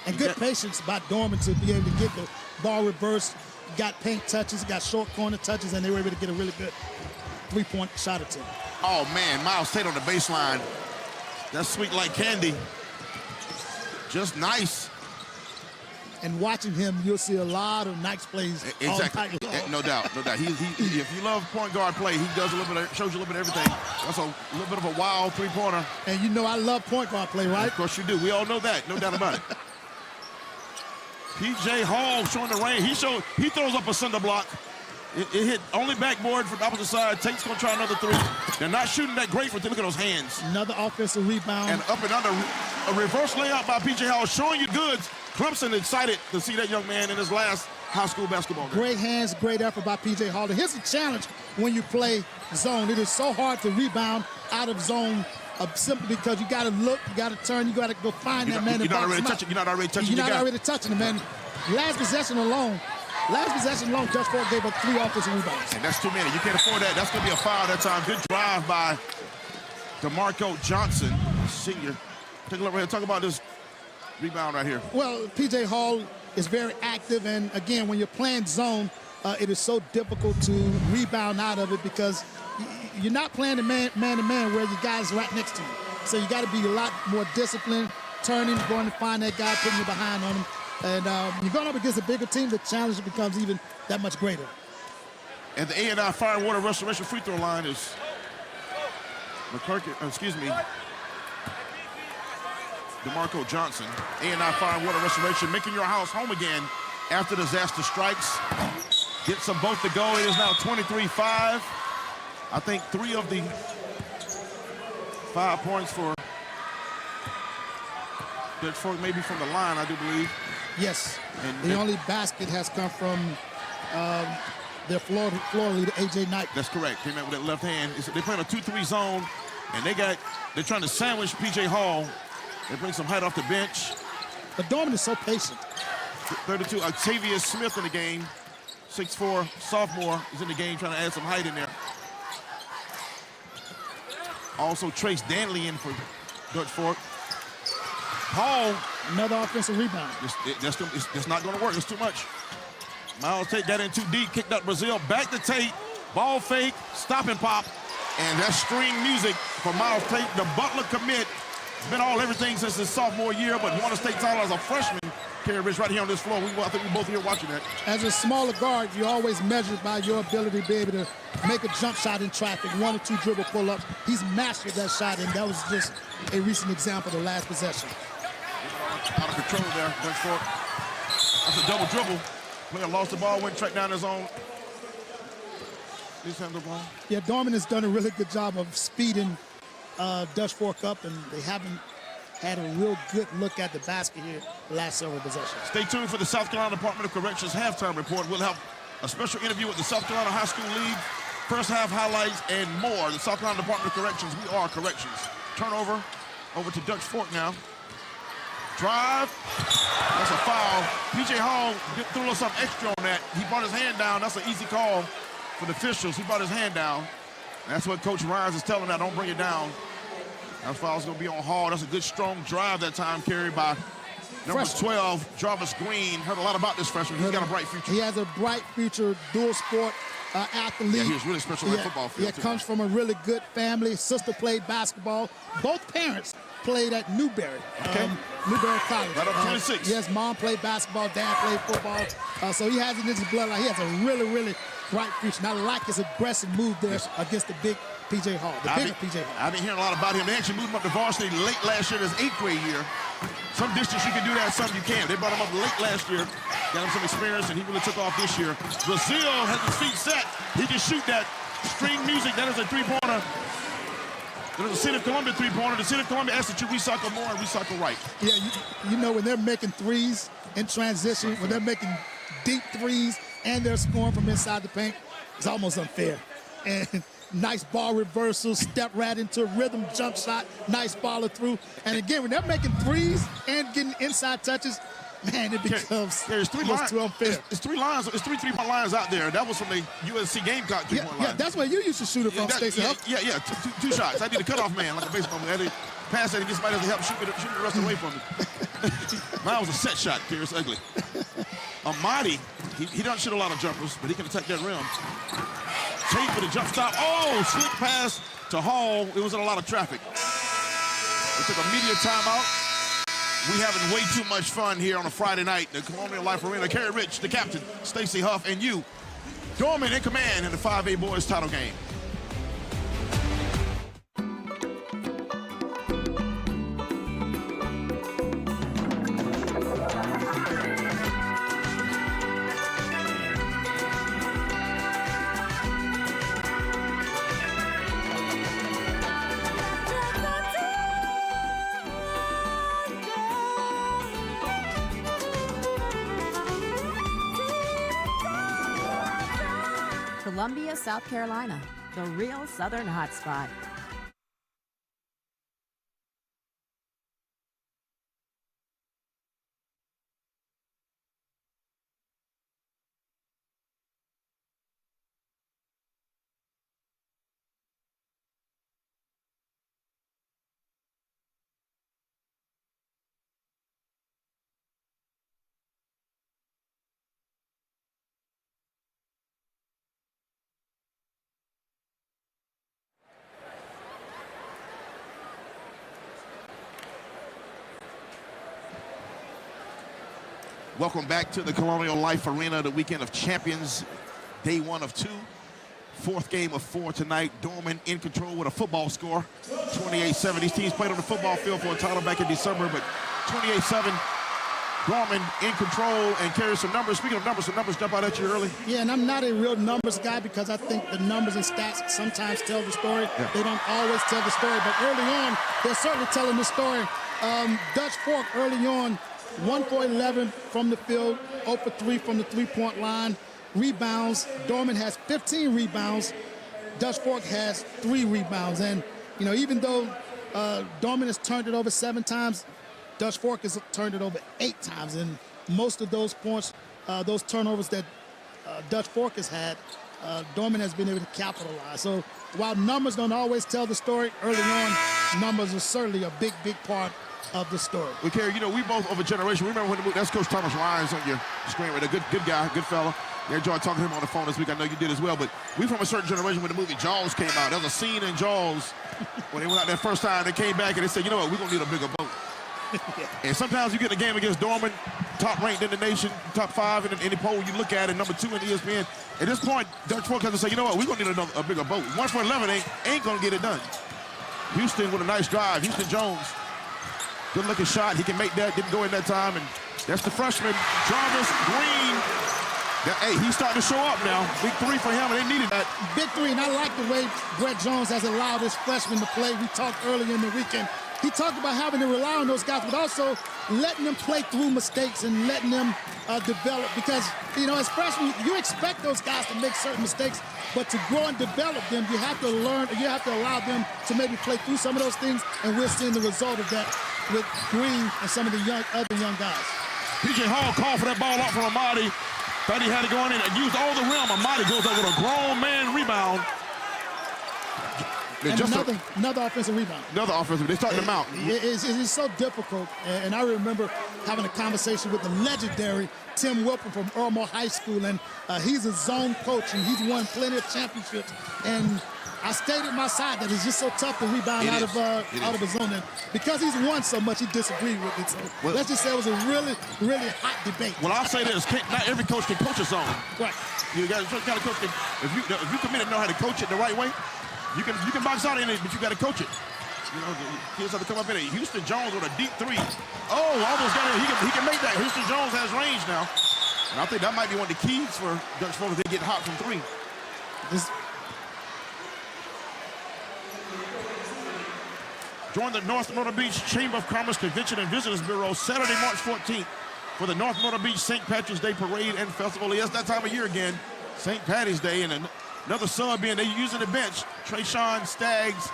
And good patience by Dorman to be able to get the ball reversed. Got paint touches, got short corner touches, and they were able to get a really good three-point shot attempt. Oh, man, Miles Tate on the baseline. That's sweet like candy. Just nice. And watching him, you'll see a lot of nice plays. Exactly. No doubt. If you love point guard play, he does a little bit, shows you a little bit of everything. That's a little bit of a wild three-pointer. And you know I love point guard play, right? Of course you do. We all know that. No doubt about it. P.J. Hall showing the range. He throws up a cinder block. It hit only backboard from the opposite side. Tate's going to try another three. They're not shooting that great, but look at those hands. Another offensive rebound. And up and under. A reverse layup by P.J. Hall showing you goods. Clemson excited to see that young man in his last high school basketball game. Great hands, great effort by P.J. Hall. Here's the challenge when you play zone. It is so hard to rebound out of zone simply because you got to look, you got to turn, you got to go find that man. You're not already touching the man. Last possession alone, Dutch Fork gave up 3 offensive rebounds. And that's too many. You can't afford that. That's going to be a foul that time. Good drive by DeMarco Johnson, senior. Take a look right here. Talk about this rebound right here. Well, P.J. Hall is very active, and again, when you're playing zone, it is so difficult to rebound out of it because you're not playing the man-to-man where your guy's right next to you. So you got to be a lot more disciplined, turning, going to find that guy, putting you behind on him. And you're going up against a bigger team, the challenge becomes even that much greater. And the A&I Fire and Water Restoration free throw line is DeMarco Johnson. A&I Fire and Water Restoration, making your house home again after disaster strikes. Gets them both to go. It is now 23-5. I think 3 of the 5 points for Dutch Fork, maybe from the line, I do believe. Yes, and the only basket has come from their floor leader, A.J. Knight. That's correct. Came out with that left hand. They're playing a 2-3 zone, and they're trying to sandwich P.J. Hall. They bring some height off the bench. But Dorman is so patient. 32, Octavia Smith in the game. 6'4", sophomore, is in the game trying to add some height in there. Also Trace Danley in for Dutch Fork. Hall. Another offensive rebound. That's not going to work. It's too much. Miles Tate got in too deep, kicked out Brazil. Back to Tate. Ball fake, stop and pop. And that's string music for Miles Tate, the Butler commit. Been all everything since his sophomore year, but won a state title as a freshman. Kerry Rich right here on this floor. I think we're both here watching that. As a smaller guard, you're always measured by your ability to be able to make a jump shot in traffic, 1 or 2 dribble pull-ups. He's mastered that shot, and that was just a recent example of the last possession. Out of control there, Dutch Fork. That's a double dribble. Player lost the ball, went track down his own. Yeah, Dorman has done a really good job of speeding Dutch Fork up, and they haven't had a real good look at the basket here the last several possessions. Stay tuned for the South Carolina Department of Corrections halftime report. We'll have a special interview with the South Carolina High School League, first half highlights, and more. The South Carolina Department of Corrections, we are corrections. Turnover over to Dutch Fork now. Drive. That's a foul. P.J. Hall threw a little something extra on that. He brought his hand down. That's an easy call for the officials. He brought his hand down. That's what Coach Ryans is telling him now. Don't bring it down. That foul's going to be on Hall. That's a good, strong drive that time carried by number 12, Jarvis Green. Heard a lot about this freshman. He's got a bright future. He has a bright future, dual sport athlete. Yeah, he was really special on the football field. Yeah, comes from a really good family. Sister played basketball. Both parents played at Newberry. Okay. Newberry College. Right up 26. Yes, mom played basketball, dad played football. So he has it in his bloodline. He has a really, really bright future. And I like his aggressive move there against the big P.J. Hall, the bigger P.J. Hall. I've been hearing a lot about him. They actually moved him up to varsity late last year in his 8th grade year. Some distance you can do that, some you can't. They brought him up late last year, got him some experience, and he really took off this year. Brazil has his feet set. He can shoot that string music. That is a three-pointer. There's a City of Columbia three-pointer. The City of Columbia asks that you recycle more and recycle right. Yeah, you know when they're making threes in transition, when they're making deep threes and they're scoring from inside the paint, it's almost unfair. And nice ball reversal, step right into a rhythm jump shot, nice follow through. And again, when they're making threes and getting inside touches, man, it becomes almost too unfair. It's three lines. It's three three-point lines out there. That was from the USC Gamecock three-point line. Yeah, that's where you used to shoot it from, Stacey. Yeah, two shots. I need a cutoff man, like a baseball man. I had to pass that and get somebody else to help shoot the rest away from me. Mine was a set shot, Kerry. It's ugly. Amadi, he doesn't shoot a lot of jumpers, but he can attack that rim. Tate with a jump stop. Oh, slick pass to Hall. It was in a lot of traffic. We took a media timeout. We having way too much fun here on a Friday night. The Colonial Life Arena. Kerry Rich, the captain, Stacey Huff, and you, Dorman in command in the 5A boys title game. Columbia, South Carolina, the real Southern hotspot. Welcome back to the Colonial Life Arena, the weekend of champions, day 1 of 2. 4th game of 4 tonight. Dorman in control with a football score, 28-7. These teams played on the football field for a title back in December, but 28-7. Dorman in control and carries some numbers. Speaking of numbers, some numbers jump out at you early. Yeah, and I'm not a real numbers guy because I think the numbers and stats sometimes tell the story. Yeah. They don't always tell the story, but early on, they're certainly telling the story. Dutch Fork early on, 1 for 11 from the field, 0 for 3 from the three-point line. rebounds. Dorman has 15 rebounds. Dutch Fork has 3 rebounds. And, you know, even though Dorman has turned it over 7 times, Dutch Fork has turned it over 8 times. And most of those points, those turnovers that Dutch Fork has had, Dorman has been able to capitalize. So while numbers don't always tell the story, early on, numbers are certainly a big, big part of the story. Well, Kerry, you know, we both of a generation. We remember when that's Coach Thomas Lyons on your screen, right? A good guy, good fella. I enjoyed talking to him on the phone this week. I know you did as well. But we from a certain generation when the movie Jaws came out. There was a scene in Jaws when they went out that first time. They came back and they said, you know what, we're going to need a bigger boat. And sometimes you get a game against Dorman, top ranked in the nation, top 5 in the poll you look at, and number 2 in ESPN. At this point, Dutch Fork has to say, you know what, we're going to need a bigger boat. 1 for 11 ain't going to get it done. Houston with a nice drive. Houston Jones, good looking shot. He can make that, didn't go in that time. And that's the freshman, Jarvis Green. Hey, he's starting to show up now. Big 3 for him, and they needed that. Big 3, and I like the way Brett Jones has allowed his freshmen to play. We talked earlier in the weekend. He talked about having to rely on those guys, but also letting them play through mistakes and letting them develop. Because, you know, as freshmen, you expect those guys to make certain mistakes, but to grow and develop them, you have to learn, you have to allow them to maybe play through some of those things, and we're seeing the result of that with Green and some of the other young guys. P.J. Hall called for that ball out from Amadi. Thought he had to go in and use all the rim. Amadi goes over with a grown man rebound. And another offensive rebound. Another offensive. They started them out. It's so difficult. And I remember having a conversation with the legendary Tim Wilpon from Earlmore High School. And he's a zone coach, and he's won plenty of championships. And I stayed at my side that it's just so tough to rebound out of a zone. And because he's won so much, he disagreed with it. So let's just say it was a really, really hot debate. Well, I'll say this. Not every coach can coach a zone. Right. You got to coach it. If you commit to know how to coach it the right way, you can box out in it, but you got to coach it. You know, the kids have to come up in it. Houston Jones with a deep 3. Oh, almost got it. He can make that. Houston Jones has range now. And I think that might be one of the keys for Dutch Fork if they get hot from 3. Join the North Myrtle Beach Chamber of Commerce Convention and Visitors Bureau Saturday, March 14th for the North Myrtle Beach St. Patrick's Day Parade and Festival. Yes, that time of year again, St. Patty's Day, and another sub being they're using the bench. Trayshawn Staggs,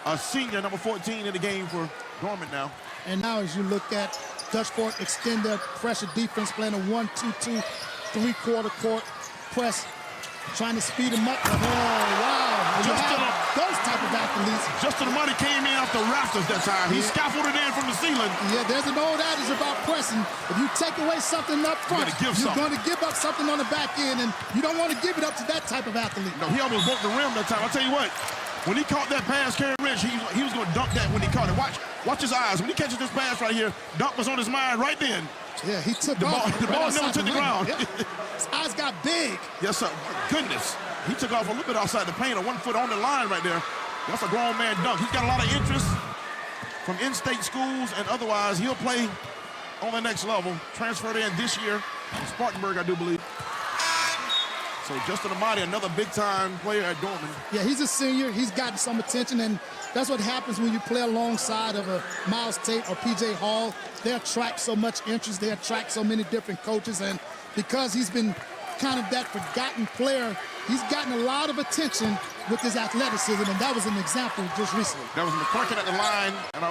a senior, number 14 in the game for Dorman now. And now as you look at Dutch Fork extend their pressure defense, playing a 1-2-2, 3-quarter court press, trying to speed them up. Oh, wow. Those type of athletes. Justin Amadi came in off the rafters that time. He scaffolded in from the ceiling. Yeah, there's an old adage about pressing. If you take away something up front, you're going to give up something on the back end, and you don't want to give it up to that type of athlete. No, he almost broke the rim that time. I'll tell you what, when he caught that pass, Kerry Rich, he was going to dunk that when he caught it. Watch his eyes. When he catches this pass right here, dunk was on his mind right then. Yeah, he took the off. The ball never took the ground. Yeah. His eyes got big. Yes, sir. Goodness. He took off a little bit outside the paint, 1 foot on the line right there. That's a grown man dunk. He's got a lot of interest from in-state schools and otherwise. He'll play on the next level. Transferred in this year from Spartanburg, I do believe. So Justin Amadi, another big-time player at Dorman. Yeah, he's a senior. He's gotten some attention, and that's what happens when you play alongside of a Miles Tate or P.J. Hall. They attract so much interest. They attract so many different coaches, and because he's been kind of that forgotten player, he's gotten a lot of attention with his athleticism, and that was an example just recently. That was McClurkin at the line, and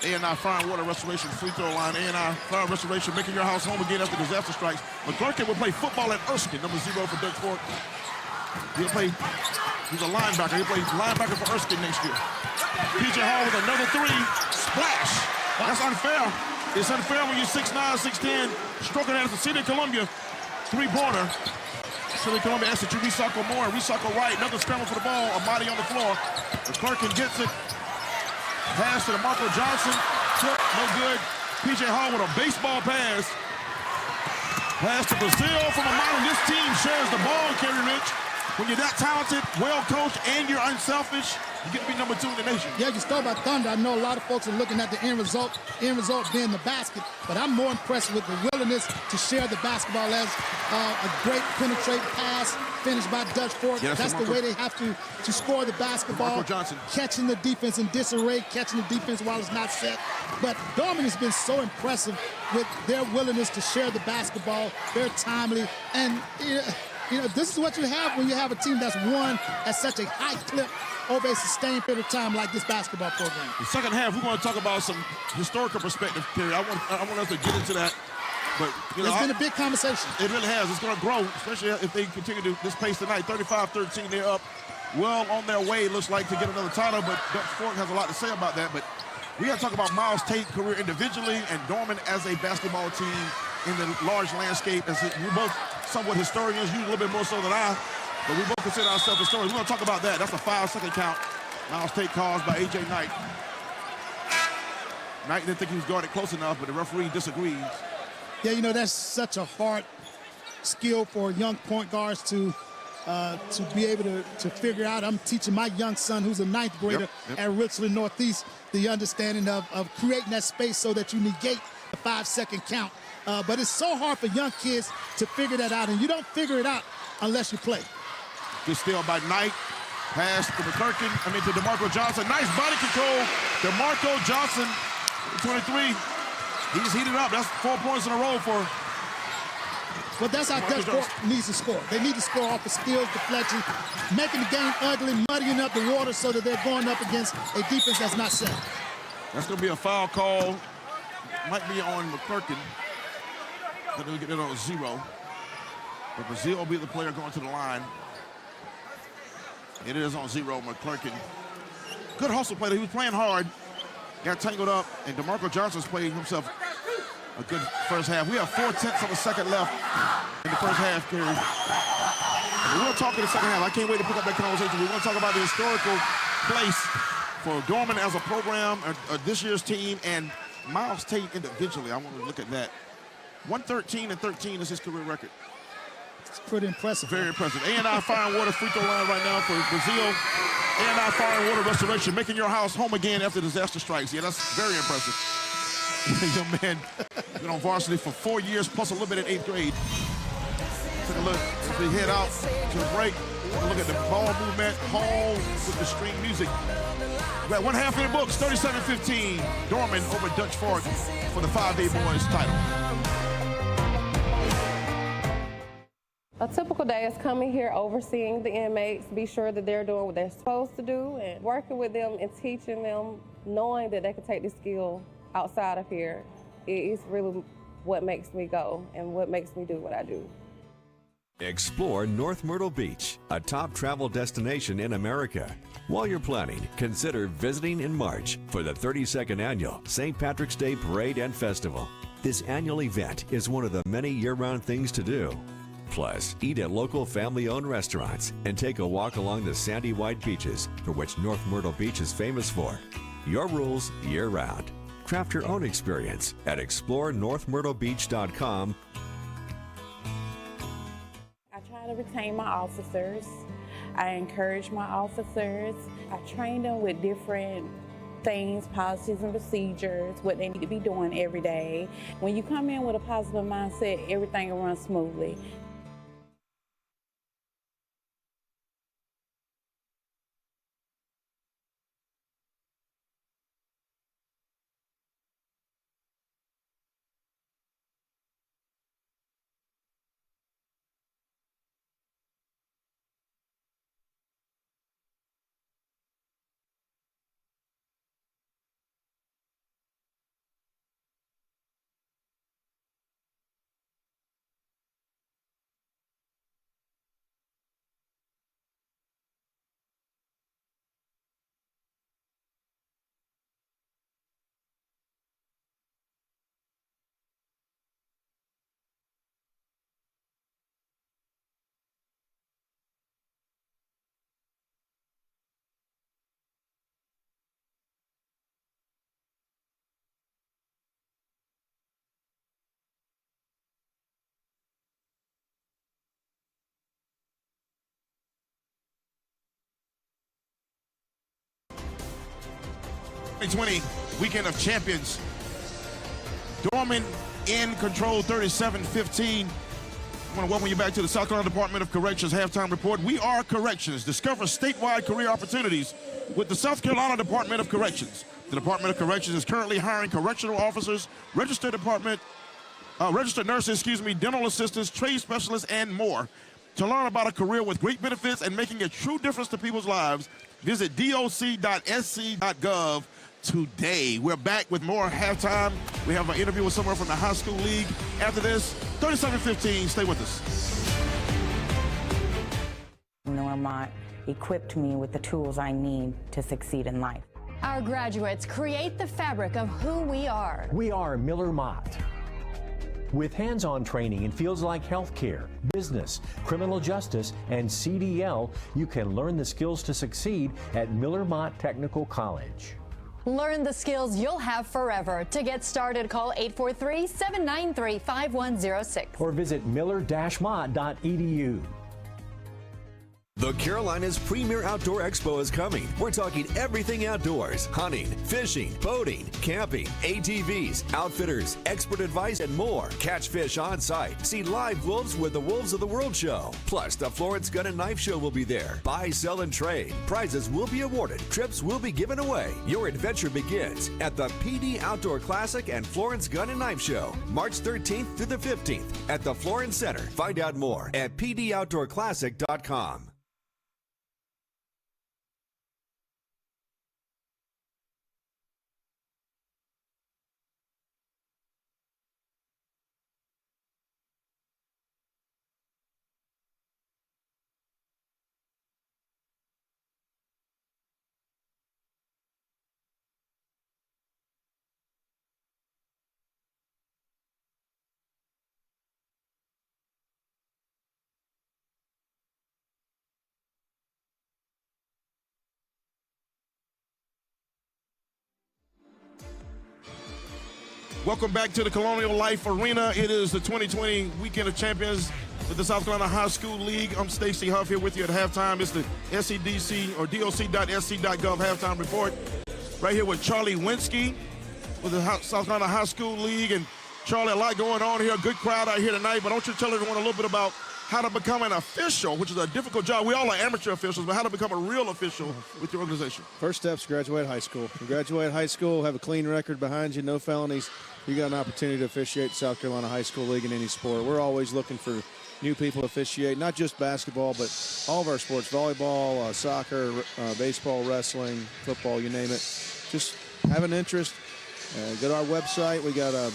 A&I Fire and Water Restoration free throw line. A&I Fire Restoration making your house home again after disaster strikes. McClurkin will play football at Erskine, number 0 for Dutch Fork. He's a linebacker. He'll play linebacker for Erskine next year. P.J. Hall with another 3. Splash. That's unfair. It's unfair when you're 6'9", 6'10", stroking at the City of Columbia 3-pointer. City of Columbia asks that you recycle more, recycle right. Another scramble for the ball. Amadi on the floor. McClurkin gets it. Pass to the Marco Johnson. Tip, no good. P.J. Hall with a baseball pass. Pass to Brazil from Amadi. This team shares the ball, Kerry Rich. When you're that talented, well-coached, and you're unselfish, You get to be number 2 in the nation. Yeah, you start by Thunder. I know a lot of folks are looking at the end result being the basket, but I'm more impressed with the willingness to share the basketball as a great penetrating pass finished by Dutch Fork. Yeah, that's the way they have to score the basketball. Johnson. Catching the defense in disarray, catching the defense while it's not set. But Dorman has been so impressive with their willingness to share the basketball. They're timely. And, you know, this is what you have when you have a team that's won at such a high clip over a sustained period of time like this basketball program. The second half, we're going to talk about some historical perspective, Terry. I want us to get into that. But you know, it's been a big conversation. It really has. It's going to grow, especially if they continue this pace tonight. 35-13, they're up well on their way, it looks like, to get another title. But Dutch Fork has a lot to say about that. But we got to talk about Miles Tate's career individually and Dorman as a basketball team in the large landscape. As we're both somewhat historians, you a little bit more so than I. But we both consider ourselves historians. We're going to talk about that. That's a 5-second count. Miles Tate caused by A.J. Knight. Knight didn't think he was guarded close enough, but the referee disagrees. Yeah, you know, that's such a hard skill for young point guards to be able to figure out. I'm teaching my young son, who's a 9th grader at Richland Northeast, the understanding of creating that space so that you negate the 5-second count. But it's so hard for young kids to figure that out, and you don't figure it out unless you play. Good steal by Knight. Pass to to DeMarco Johnson. Nice body control. DeMarco Johnson, 23. He's heated up. That's 4 points in a row for. Well, that's how Dutch Fork needs to score. They need to score off the steals, deflection, making the game ugly, muddying up the water so that they're going up against a defense that's not set. That's going to be a foul call. Might be on McClurkin. But they'll get it on 0. But Brazil will be the player going to the line. It is on 0, McClurkin. Good hustle play. He was playing hard. Got tangled up, and DeMarco Johnson's played himself a good first half. We have 4/10 of a second left in the first half, Kerry. We're going to talk in the second half. I can't wait to pick up that conversation. We're going to talk about the historical place for Dorman as a program, this year's team, and Miles Tate individually. I want to look at that. 113-13 is his career record. It's pretty impressive. Very impressive. A&I Fire and Water free throw line right now for Brazil. A&I Fire and Water Restoration, making your house home again after disaster strikes. Yeah, that's very impressive. Young man, been on varsity for 4 years, plus a little bit in 8th grade. Take a look as we head out to the break. Look at the ball movement, Hall with the string music. We're at 1 half in the books, 37-15. Dorman over Dutch Fork for the 5A boys title. A typical day is coming here, overseeing the inmates, be sure that they're doing what they're supposed to do, and working with them and teaching them, knowing that they can take this skill outside of here. It's really what makes me go and what makes me do what I do. Explore North Myrtle Beach, a top travel destination in America. While you're planning, consider visiting in March for the 32nd annual St. Patrick's Day Parade and Festival. This annual event is one of the many year-round things to do. Plus, eat at local family-owned restaurants and take a walk along the sandy white beaches for which North Myrtle Beach is famous for. Your rules year-round. Craft your own experience at explorenorthmyrtlebeach.com. I try to retain my officers. I encourage my officers. I train them with different things, policies and procedures, what they need to be doing every day. When you come in with a positive mindset, everything will run smoothly. 2020 Weekend of Champions. Dorman in control, 37-15. I want to welcome you back to the South Carolina Department of Corrections Halftime Report. We are Corrections. Discover statewide career opportunities with the South Carolina Department of Corrections. The Department of Corrections is currently hiring correctional officers, registered nurses, dental assistants, trade specialists, and more. To learn about a career with great benefits and making a true difference to people's lives, visit doc.sc.gov today. We're back with more halftime. We have an interview with someone from the high school league. After this, 37-15. Stay with us. Dorman equipped me with the tools I need to succeed in life. Our graduates create the fabric of who we are. We are Miller Mott. With hands-on training in fields like healthcare, business, criminal justice, and CDL, you can learn the skills to succeed at Miller Mott Technical College. Learn the skills you'll have forever. To get started, call 843-793-5106. Or visit miller-mott.edu. The Carolinas' premier outdoor expo is coming. We're talking everything outdoors: hunting, fishing, boating, camping, ATVs, outfitters, expert advice, and more. Catch fish on site. See live wolves with the Wolves of the World show. Plus, the Florence Gun and Knife show will be there. Buy, sell, and trade. Prizes will be awarded. Trips will be given away. Your adventure begins at the PD Outdoor Classic and Florence Gun and Knife show, March 13th through the 15th at the Florence Center. Find out more at pdoutdoorclassic.com. Welcome back to the Colonial Life Arena. It is the 2020 Weekend of Champions with the South Carolina High School League. I'm Stacey Huff here with you at halftime. It's the SCDC or doc.sc.gov halftime report. Right here with Charlie Winsky with the South Carolina High School League. And Charlie, a lot going on here. A good crowd out here tonight. But I want you to tell everyone a little bit about how to become an official, which is a difficult job. We all are amateur officials, but how to become a real official with your organization. First step's graduate high school. You graduate high school, have a clean record behind you, no felonies. You got an opportunity to officiate South Carolina High School League in any sport. We're always looking for new people to officiate, not just basketball, but all of our sports: volleyball, soccer, baseball, wrestling, football, you name it. Just have an interest. Go to our website. We got a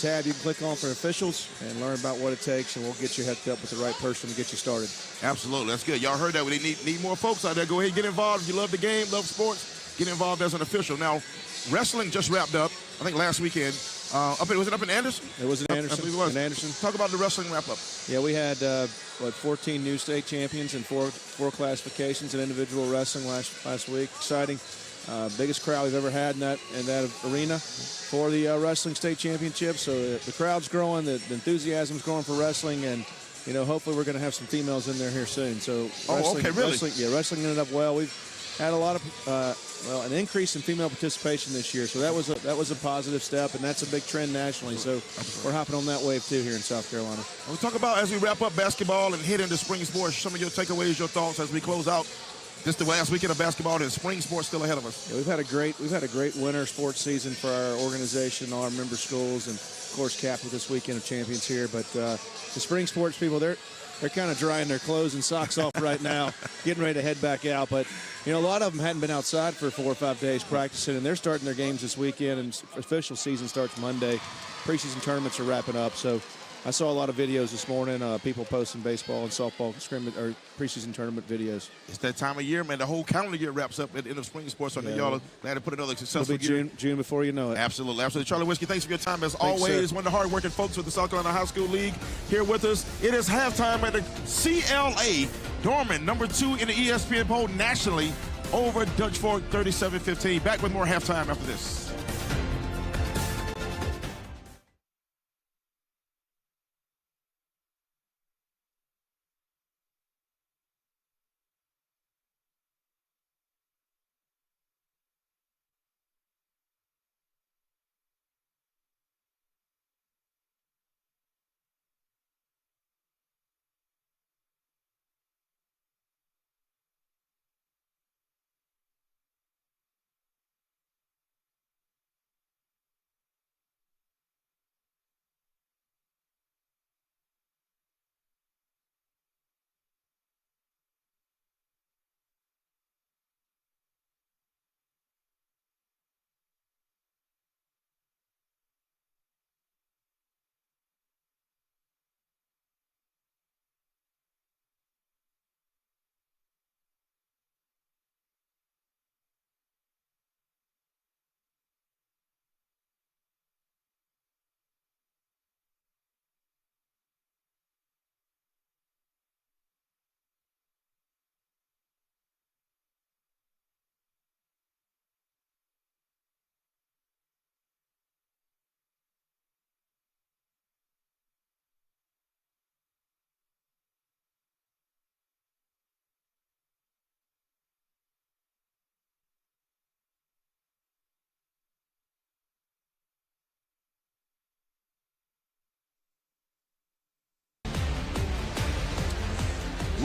tab you can click on for officials and learn about what it takes, and we'll get you hooked up with the right person to get you started. Absolutely. That's good. Y'all heard that. We need more folks out there. Go ahead and get involved. If you love the game, love sports, get involved as an official. Now, wrestling just wrapped up, I think last weekend. Was it up in Anderson? It was in Anderson. I believe it was. In Anderson. Talk about the wrestling wrap-up. Yeah, we had 14 new state champions and four classifications in individual wrestling last week. Exciting. Biggest crowd we've ever had in that arena for the wrestling state championship. So the crowd's growing, the enthusiasm's growing for wrestling, and hopefully we're going to have some females in there here soon. So wrestling, okay, really? Wrestling ended up well. We've had a lot of an increase in female participation this year, so that was a positive step, and that's a big trend nationally. So we're hopping on that wave too here in South Carolina. We'll talk about, as we wrap up basketball and head into spring sports, some of your takeaways, your thoughts as we close out. This is the last weekend of basketball, and spring sports still ahead of us. Yeah, we've had a great winter sports season for our organization, all our member schools, and of course capped with this weekend of champions here. But the spring sports people, they're kind of drying their clothes and socks off right now, getting ready to head back out. But a lot of them hadn't been outside for 4 or 5 days practicing, and they're starting their games this weekend. And official season starts Monday. Preseason tournaments are wrapping up, so. I saw a lot of videos this morning, people posting baseball and softball scrimmage or preseason tournament videos. It's that time of year, man. The whole calendar year wraps up at the end of spring sports. So I know y'all are glad to put another successful year. June before you know it. Absolutely. Charlie Winsky, thanks for your time as always. Sir. One of the hard-working folks with the South Carolina High School League here with us. It is halftime at the CLA. Dorman, number 2 in the ESPN poll nationally over Dutch Fork, 37-15. Back with more halftime after this.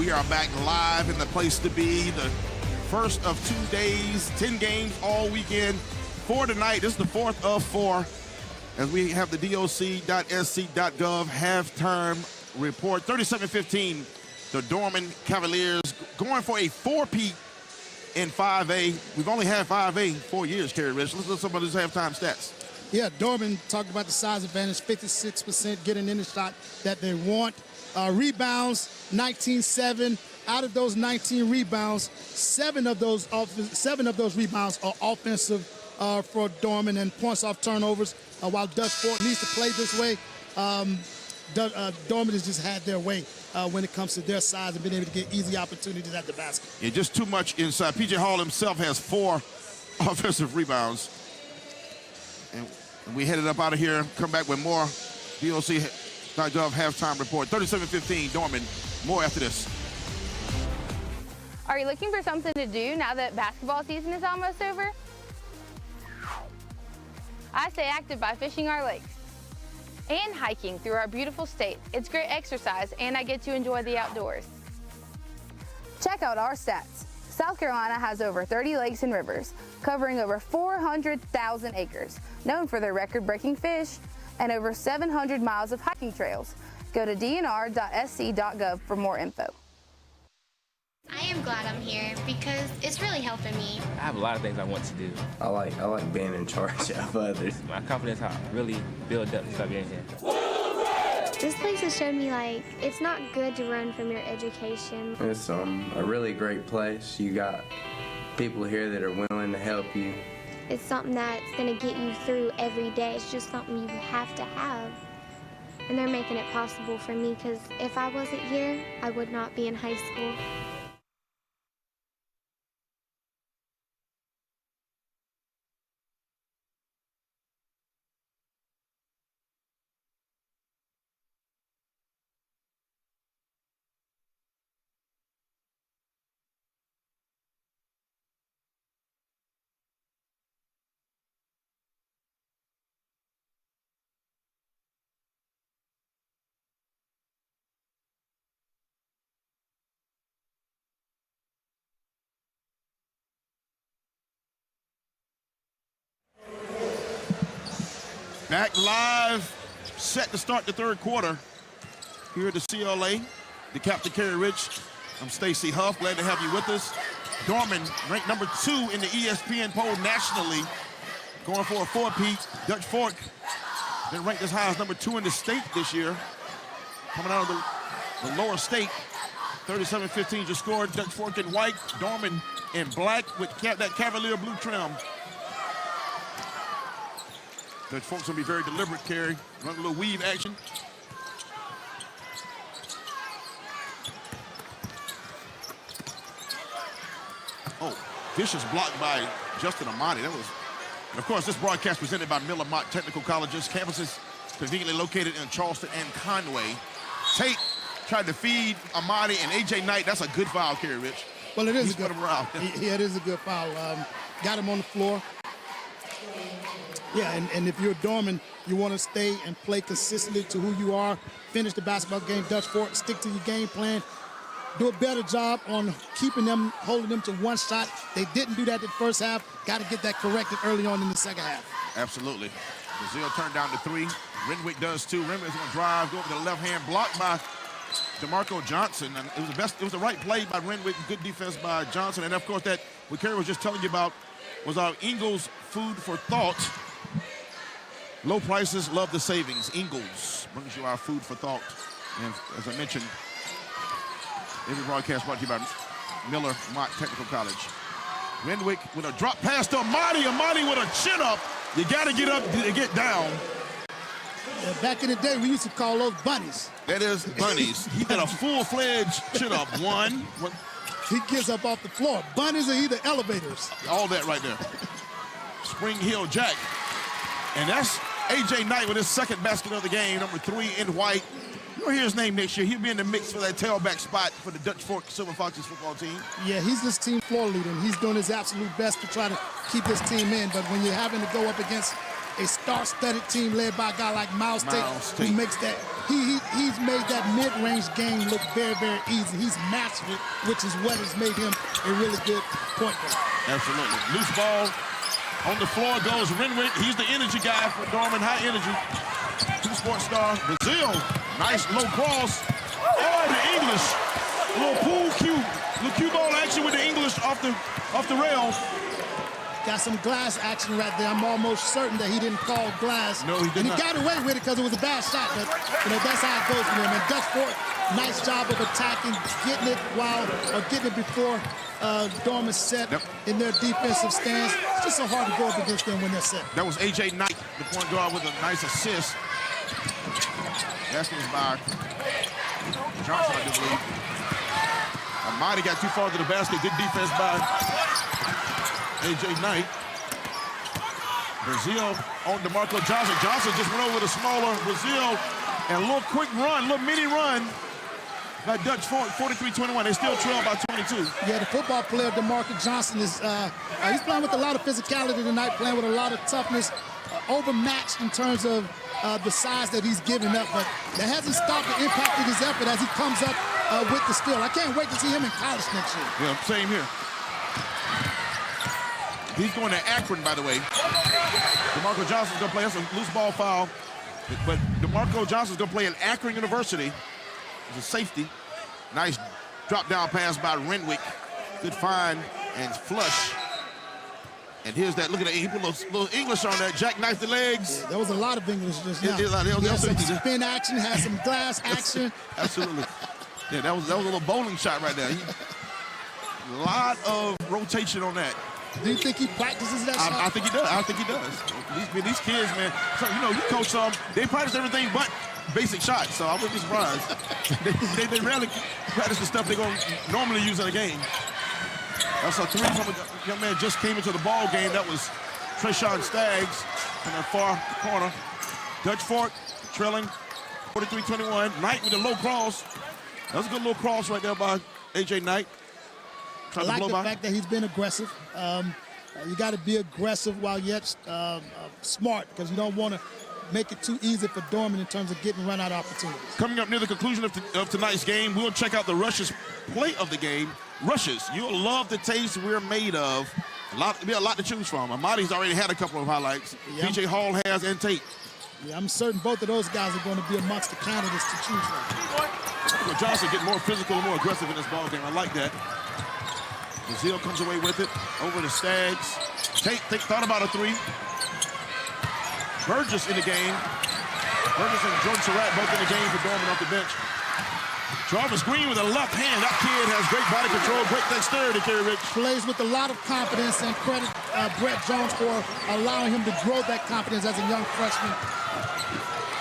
We are back live in the place to be. The first of 2 days, 10 games all weekend. 4 tonight. This is the 4th of 4 as we have the doc.sc.gov halftime report. 37-15, the Dorman Cavaliers going for a 4-peat in 5A. We've only had 5A 4 years, Kerry Rich. Let's look at some of those halftime stats. Yeah, Dorman talked about the size advantage, 56% getting in the shot that they want. Rebounds, 19-7. Out of those 19 rebounds, 7 of those rebounds are offensive for Dorman, and points off turnovers. While Dutch Fork needs to play this way, Dorman has just had their way when it comes to their size and being able to get easy opportunities at the basket. Yeah, just too much inside. P.J. Hall himself has 4 offensive rebounds. And we headed up out of here, come back with more DOC.gov halftime report. 37-15, Dorman. More after this. Are you looking for something to do now that basketball season is almost over? I stay active by fishing our lakes and hiking through our beautiful state. It's great exercise and I get to enjoy the outdoors. Check out our stats. South Carolina has over 30 lakes and rivers, covering over 400,000 acres, known for their record-breaking fish, and over 700 miles of hiking trails. Go to dnr.sc.gov for more info. I am glad I'm here because it's really helping me. I have a lot of things I want to do. I like being in charge of others. My confidence has really built up since I've been here. This place has shown me, like, it's not good to run from your education. It's a really great place. You got people here that are willing to help you. It's something that's going to get you through every day. It's just something you have to have. And they're making it possible for me because if I wasn't here, I would not be in high school. Back live, set to start the third quarter here at the CLA. The Captain Kerry Rich. I'm Stacey Huff. Glad to have you with us. Dorman ranked number 2 in the ESPN poll nationally, going for a 4-peat. Dutch Fork been ranked as high as number 2 in the state this year. Coming out of the lower state, 37-15 just scored. Dutch Fork in white, Dorman in black with that Cavalier blue trim. Dutch Fork's gonna be very deliberate, Kerry. Run a little weave action. Oh, vicious block by Justin Amati. That was, and of course, this broadcast presented by Miller Mott Technical Colleges. Campuses conveniently located in Charleston and Conway. Tate tried to feed Amati and A.J. Knight. That's a good foul, Kerry Rich. Well, it is He's a good put him around. Yeah, it is a good foul. Got him on the floor. Yeah, and if you're Dorman, you want to stay and play consistently to who you are. Finish the basketball game. Dutch Fork, stick to your game plan. Do a better job on keeping them, holding them to one shot. They didn't do that in the first half. Got to get that corrected early on in the second half. Absolutely. Brazil turned down to 3. Renwick does too. Renwick's going to drive, go over to the left hand, blocked by DeMarco Johnson. And it was the right play by Renwick. Good defense by Johnson. And of course, that what Kerry was just telling you about was our Ingles food for thought. Low prices, love the savings. Ingles brings you our food for thought. And as I mentioned, every broadcast brought to you by Miller Mott Technical College. Renwick with a drop pass to Amati. Amati with a chin up. You got to get up to get down. Yeah, back in the day, we used to call those bunnies. That is bunnies. He did a full-fledged chin up. One. He gets up off the floor. Bunnies are either elevators. All that right there. Spring Hill Jack. And that's A.J. Knight with his second basket of the game, number 3 in white. You'll hear his name next year. He'll be in the mix for that tailback spot for the Dutch Fork Silver Foxes football team. Yeah, he's this team floor leader, and he's doing his absolute best to try to keep his team in. But when you're having to go up against a star-studded team led by a guy like Miles Tate, who makes that he's made that mid-range game look very, very easy. He's mastered it, which is what has made him a really good point guard. Absolutely. Loose ball on the floor goes Renwick. He's the energy guy for Dorman, high energy. Two sports star. Brazil, nice low cross. Oh, the English. A little pool cue. Little cue ball action with the English off the rails. Got some glass action right there. I'm almost certain that he didn't call glass. No, he did not. And he got away with it because it was a bad shot, but that's how it goes for him. And Dutch Fort, nice job of attacking, getting it before Dorman set in their defensive stance. It's just so hard to go up against them when they're set. That was A.J. Knight, the point guard, with a nice assist. Basket was by Johnson, I do believe. Amadi got too far to the basket. Good defense by A.J. Knight. Brazil on DeMarco Johnson. Johnson just went over the smaller Brazil. And a little quick run, a little mini run by Dutch Fort, 43-21. They still trail by 22. Yeah, the football player, DeMarco Johnson, is he's playing with a lot of physicality tonight, playing with a lot of toughness, overmatched in terms of the size that he's giving up. But that hasn't stopped the impact of his effort as he comes up with the steal. I can't wait to see him in college next year. Yeah, same here. He's going to Akron, by the way. DeMarco Johnson's going to play. That's a loose ball foul. But DeMarco Johnson's going to play at Akron University. He's a safety. Nice drop-down pass by Renwick. Good find and flush. And here's that. Look at that. He put a little English on that. Jackknifed the legs. Yeah, there was a lot of English just now. He had some spin action, had some glass action. Absolutely. Yeah, that was a little bowling shot right there. A lot of rotation on that. Do you think he practices that shot? I think he does. I think he does. These kids, man, so, you coach some, they practice everything but basic shots, so I wouldn't be surprised. they rarely practice the stuff they're going to normally use in a game. That's a three from a young man just came into the ball game. That was Treshawn Staggs in that far corner. Dutch Fort trailing 43-21. Knight with a low cross. That was a good little cross right there by A.J. Knight. I like the fact that he's been aggressive. You got to be aggressive while yet smart, because you don't want to make it too easy for Dorman in terms of getting run-out opportunities. Coming up near the conclusion of tonight's game, we'll check out the rushes play of the game. Rushes, you'll love the taste we're made of. There'll be a lot to choose from. Amadi's already had a couple of highlights. Yeah. DJ Hall has, and Tate. Yeah, I'm certain both of those guys are going to be amongst the candidates to choose from. Johnson getting more physical and more aggressive in this ball game. I like that. Brazil comes away with it over the Stags. Tate thought about a three. Burgess in the game. Burgess and Jordan Surratt both in the game for Dorman off the bench. Jarvis Green with a left hand. That kid has great body control, great dexterity, Kerry Rich. Plays with a lot of confidence, and credit Brett Jones for allowing him to grow that confidence as a young freshman.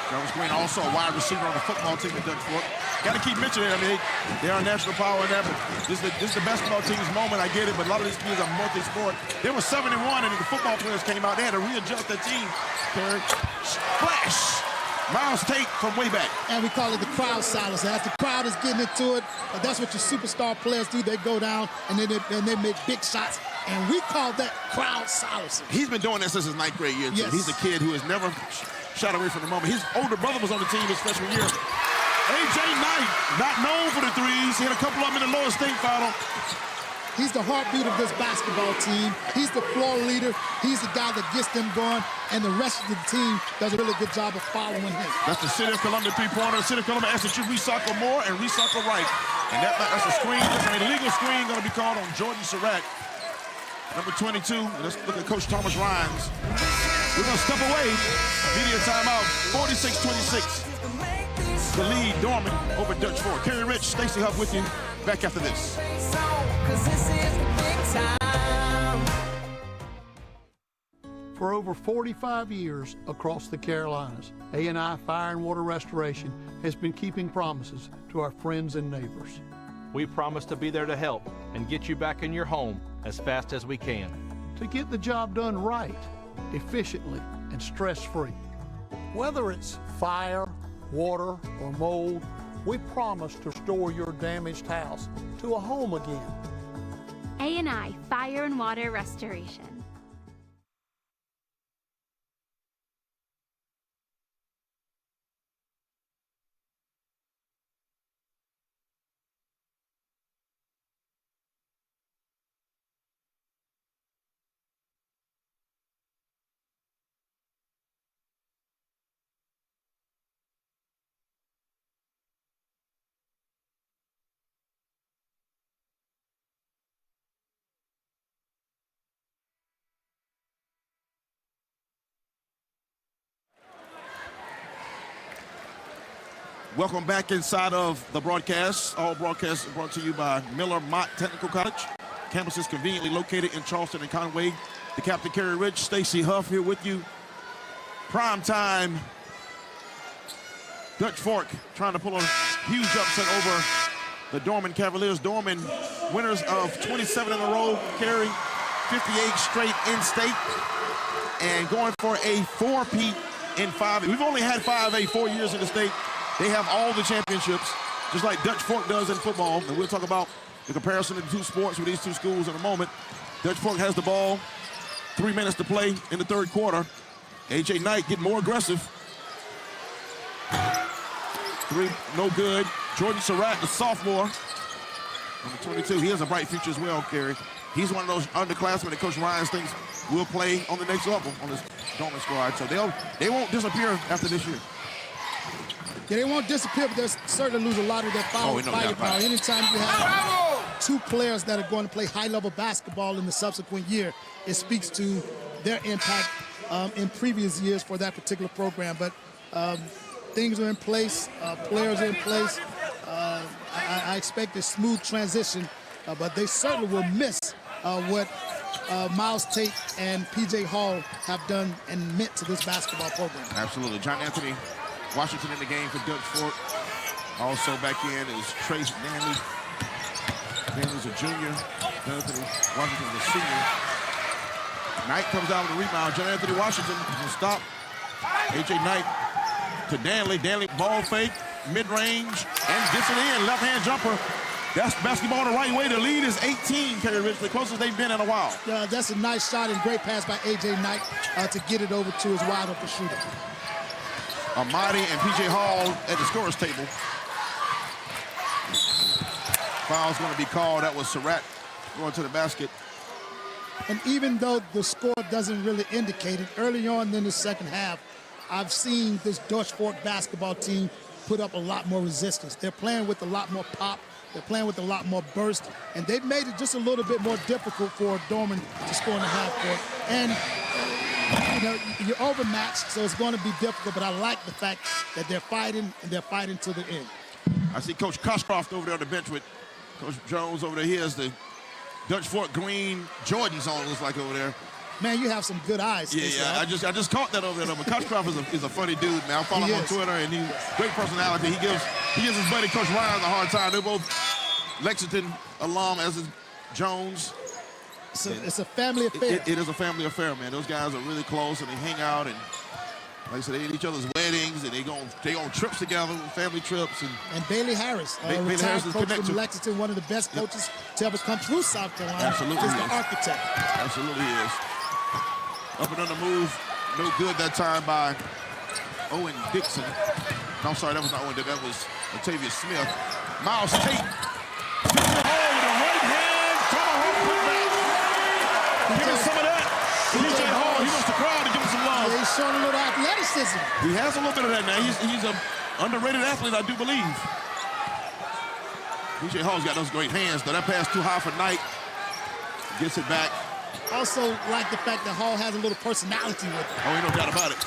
Jarvis Green also a wide receiver on the football team at Dutch Fort. Got to keep mentioning it. I mean, they are a national power in that, but this is the basketball team's moment. I get it, but a lot of these kids are multi-sport. They were 7-1, and the football players came out. They had to readjust their team. Kerry. Splash! Miles Tate from way back. And we call it the crowd silence. As the crowd is getting into it, that's what your superstar players do. They go down and they make big shots. And we call that crowd silence. He's been doing that since his 9th grade year. Yes. He's a kid who has never shot away from the moment. His older brother was on the team his freshman year. A.J. Knight, not known for the threes. He had a couple of them in the lower state final. He's the heartbeat of this basketball team. He's the floor leader. He's the guy that gets them going, and the rest of the team does a really good job of following him. That's the City of Columbia three-pointer. City of Columbia asks that you recycle more and recycle right. And that's a screen. That's an illegal screen going to be called on Jordan Surratt, number 22. And let's look at Coach Thomas Rhines. We're going to step away. Media timeout, 46-26. The lead, Dorman over Dutch Fort. Kerry Rich, Stacey Huff with you. Back after this. For over 45 years across the Carolinas, A&I Fire and Water Restoration has been keeping promises to our friends and neighbors. We promise to be there to help and get you back in your home as fast as we can. To get the job done right, efficiently, and stress-free. Whether it's fire, water, or mold, we promise to restore your damaged house to a home again. A&I Fire and Water Restoration. Welcome back inside of the broadcast. All broadcasts are brought to you by Miller Mott Technical College. Campus is conveniently located in Charleston and Conway. The Captain Kerry Rich, Stacy Huff here with you. Prime time. Dutch Fork trying to pull a huge upset over the Dorman Cavaliers. Dorman, winners of 27 in a row, Kerry, 58 straight in-state, and going for a four-peat in 5. We've only had 5A 4 years in the state. They have all the championships, just like Dutch Fork does in football. And we'll talk about the comparison of the two sports with these two schools in a moment. Dutch Fork has the ball, 3 minutes to play in the third quarter. A.J. Knight getting more aggressive. 3, no good. Jordan Surratt, the sophomore, number 22. He has a bright future as well, Kerry. He's one of those underclassmen that Coach Ryan thinks will play on the next level on this Dorman squad. So they won't disappear after this year. Yeah, they won't disappear, but they'll certainly lose a lot of their firepower. Anytime you have two players that are going to play high-level basketball in the subsequent year, it speaks to their impact in previous years for that particular program. But things are in place, players are in place. I expect a smooth transition, but they certainly will miss what Miles Tate and P.J. Hall have done and meant to this basketball program. Absolutely. John Anthony Washington in the game for Dutch Fork. Also back in is Trace Danley. Danley's a junior. John Anthony Washington's a senior. Knight comes down with the rebound. John Anthony Washington will stop. A.J. Knight to Danley. Danley ball fake, mid-range, and gets it in. Left-hand jumper. That's basketball the right way. The lead is 18, Kerry Rich, the closest they've been in a while. That's a nice shot and great pass by A.J. Knight to get it over to his wide-open shooter. Amadi and P.J. Hall at the scorer's table. Foul's going to be called. That was Surratt going to the basket. And even though the score doesn't really indicate it, early on in the second half, I've seen this Dutch Fork basketball team put up a lot more resistance. They're playing with a lot more pop. They're playing with a lot more burst. And they've made it just a little bit more difficult for Dorman to score in the half court. And you know, you're overmatched, so it's going to be difficult, but I like the fact that they're fighting, and they're fighting to the end. I see Coach Koshcroft over there on the bench with Coach Jones over there. He has the Dutch Fork green Jordans on, looks like, over there. Man, you have some good eyes. Yeah, I just caught that over there. But Koshcroft is a funny dude, man. I follow him on Twitter, and he's great personality. He gives his buddy Coach Ryan a hard time. They're both Lexington alum, as is Jones. It's a family affair. It is a family affair, man. Those guys are really close, and they hang out, and like I said, they at each other's weddings, and they go on trips together, family trips. And Bailey Harris, Bailey Harris is coach connected from Lexington, one of the best coaches to ever come through South Carolina. Absolutely is the architect. Absolutely is. Up and under move, no good that time by Owen Dixon. No, I'm sorry, that was not Owen Dixon. That was Latavius Smith. Miles Tate. Oh, with the right hand, tomahawk putback. Give him some of that. P.J. Hall, he wants the crowd to give him some love. Yeah, he's showing a little athleticism. He has a little bit of that now. He's an underrated athlete, I do believe. P.J. Hall's got those great hands, though. That pass too high for Knight. Gets it back. Also like the fact that Hall has a little personality with him. Oh, ain't no doubt about it.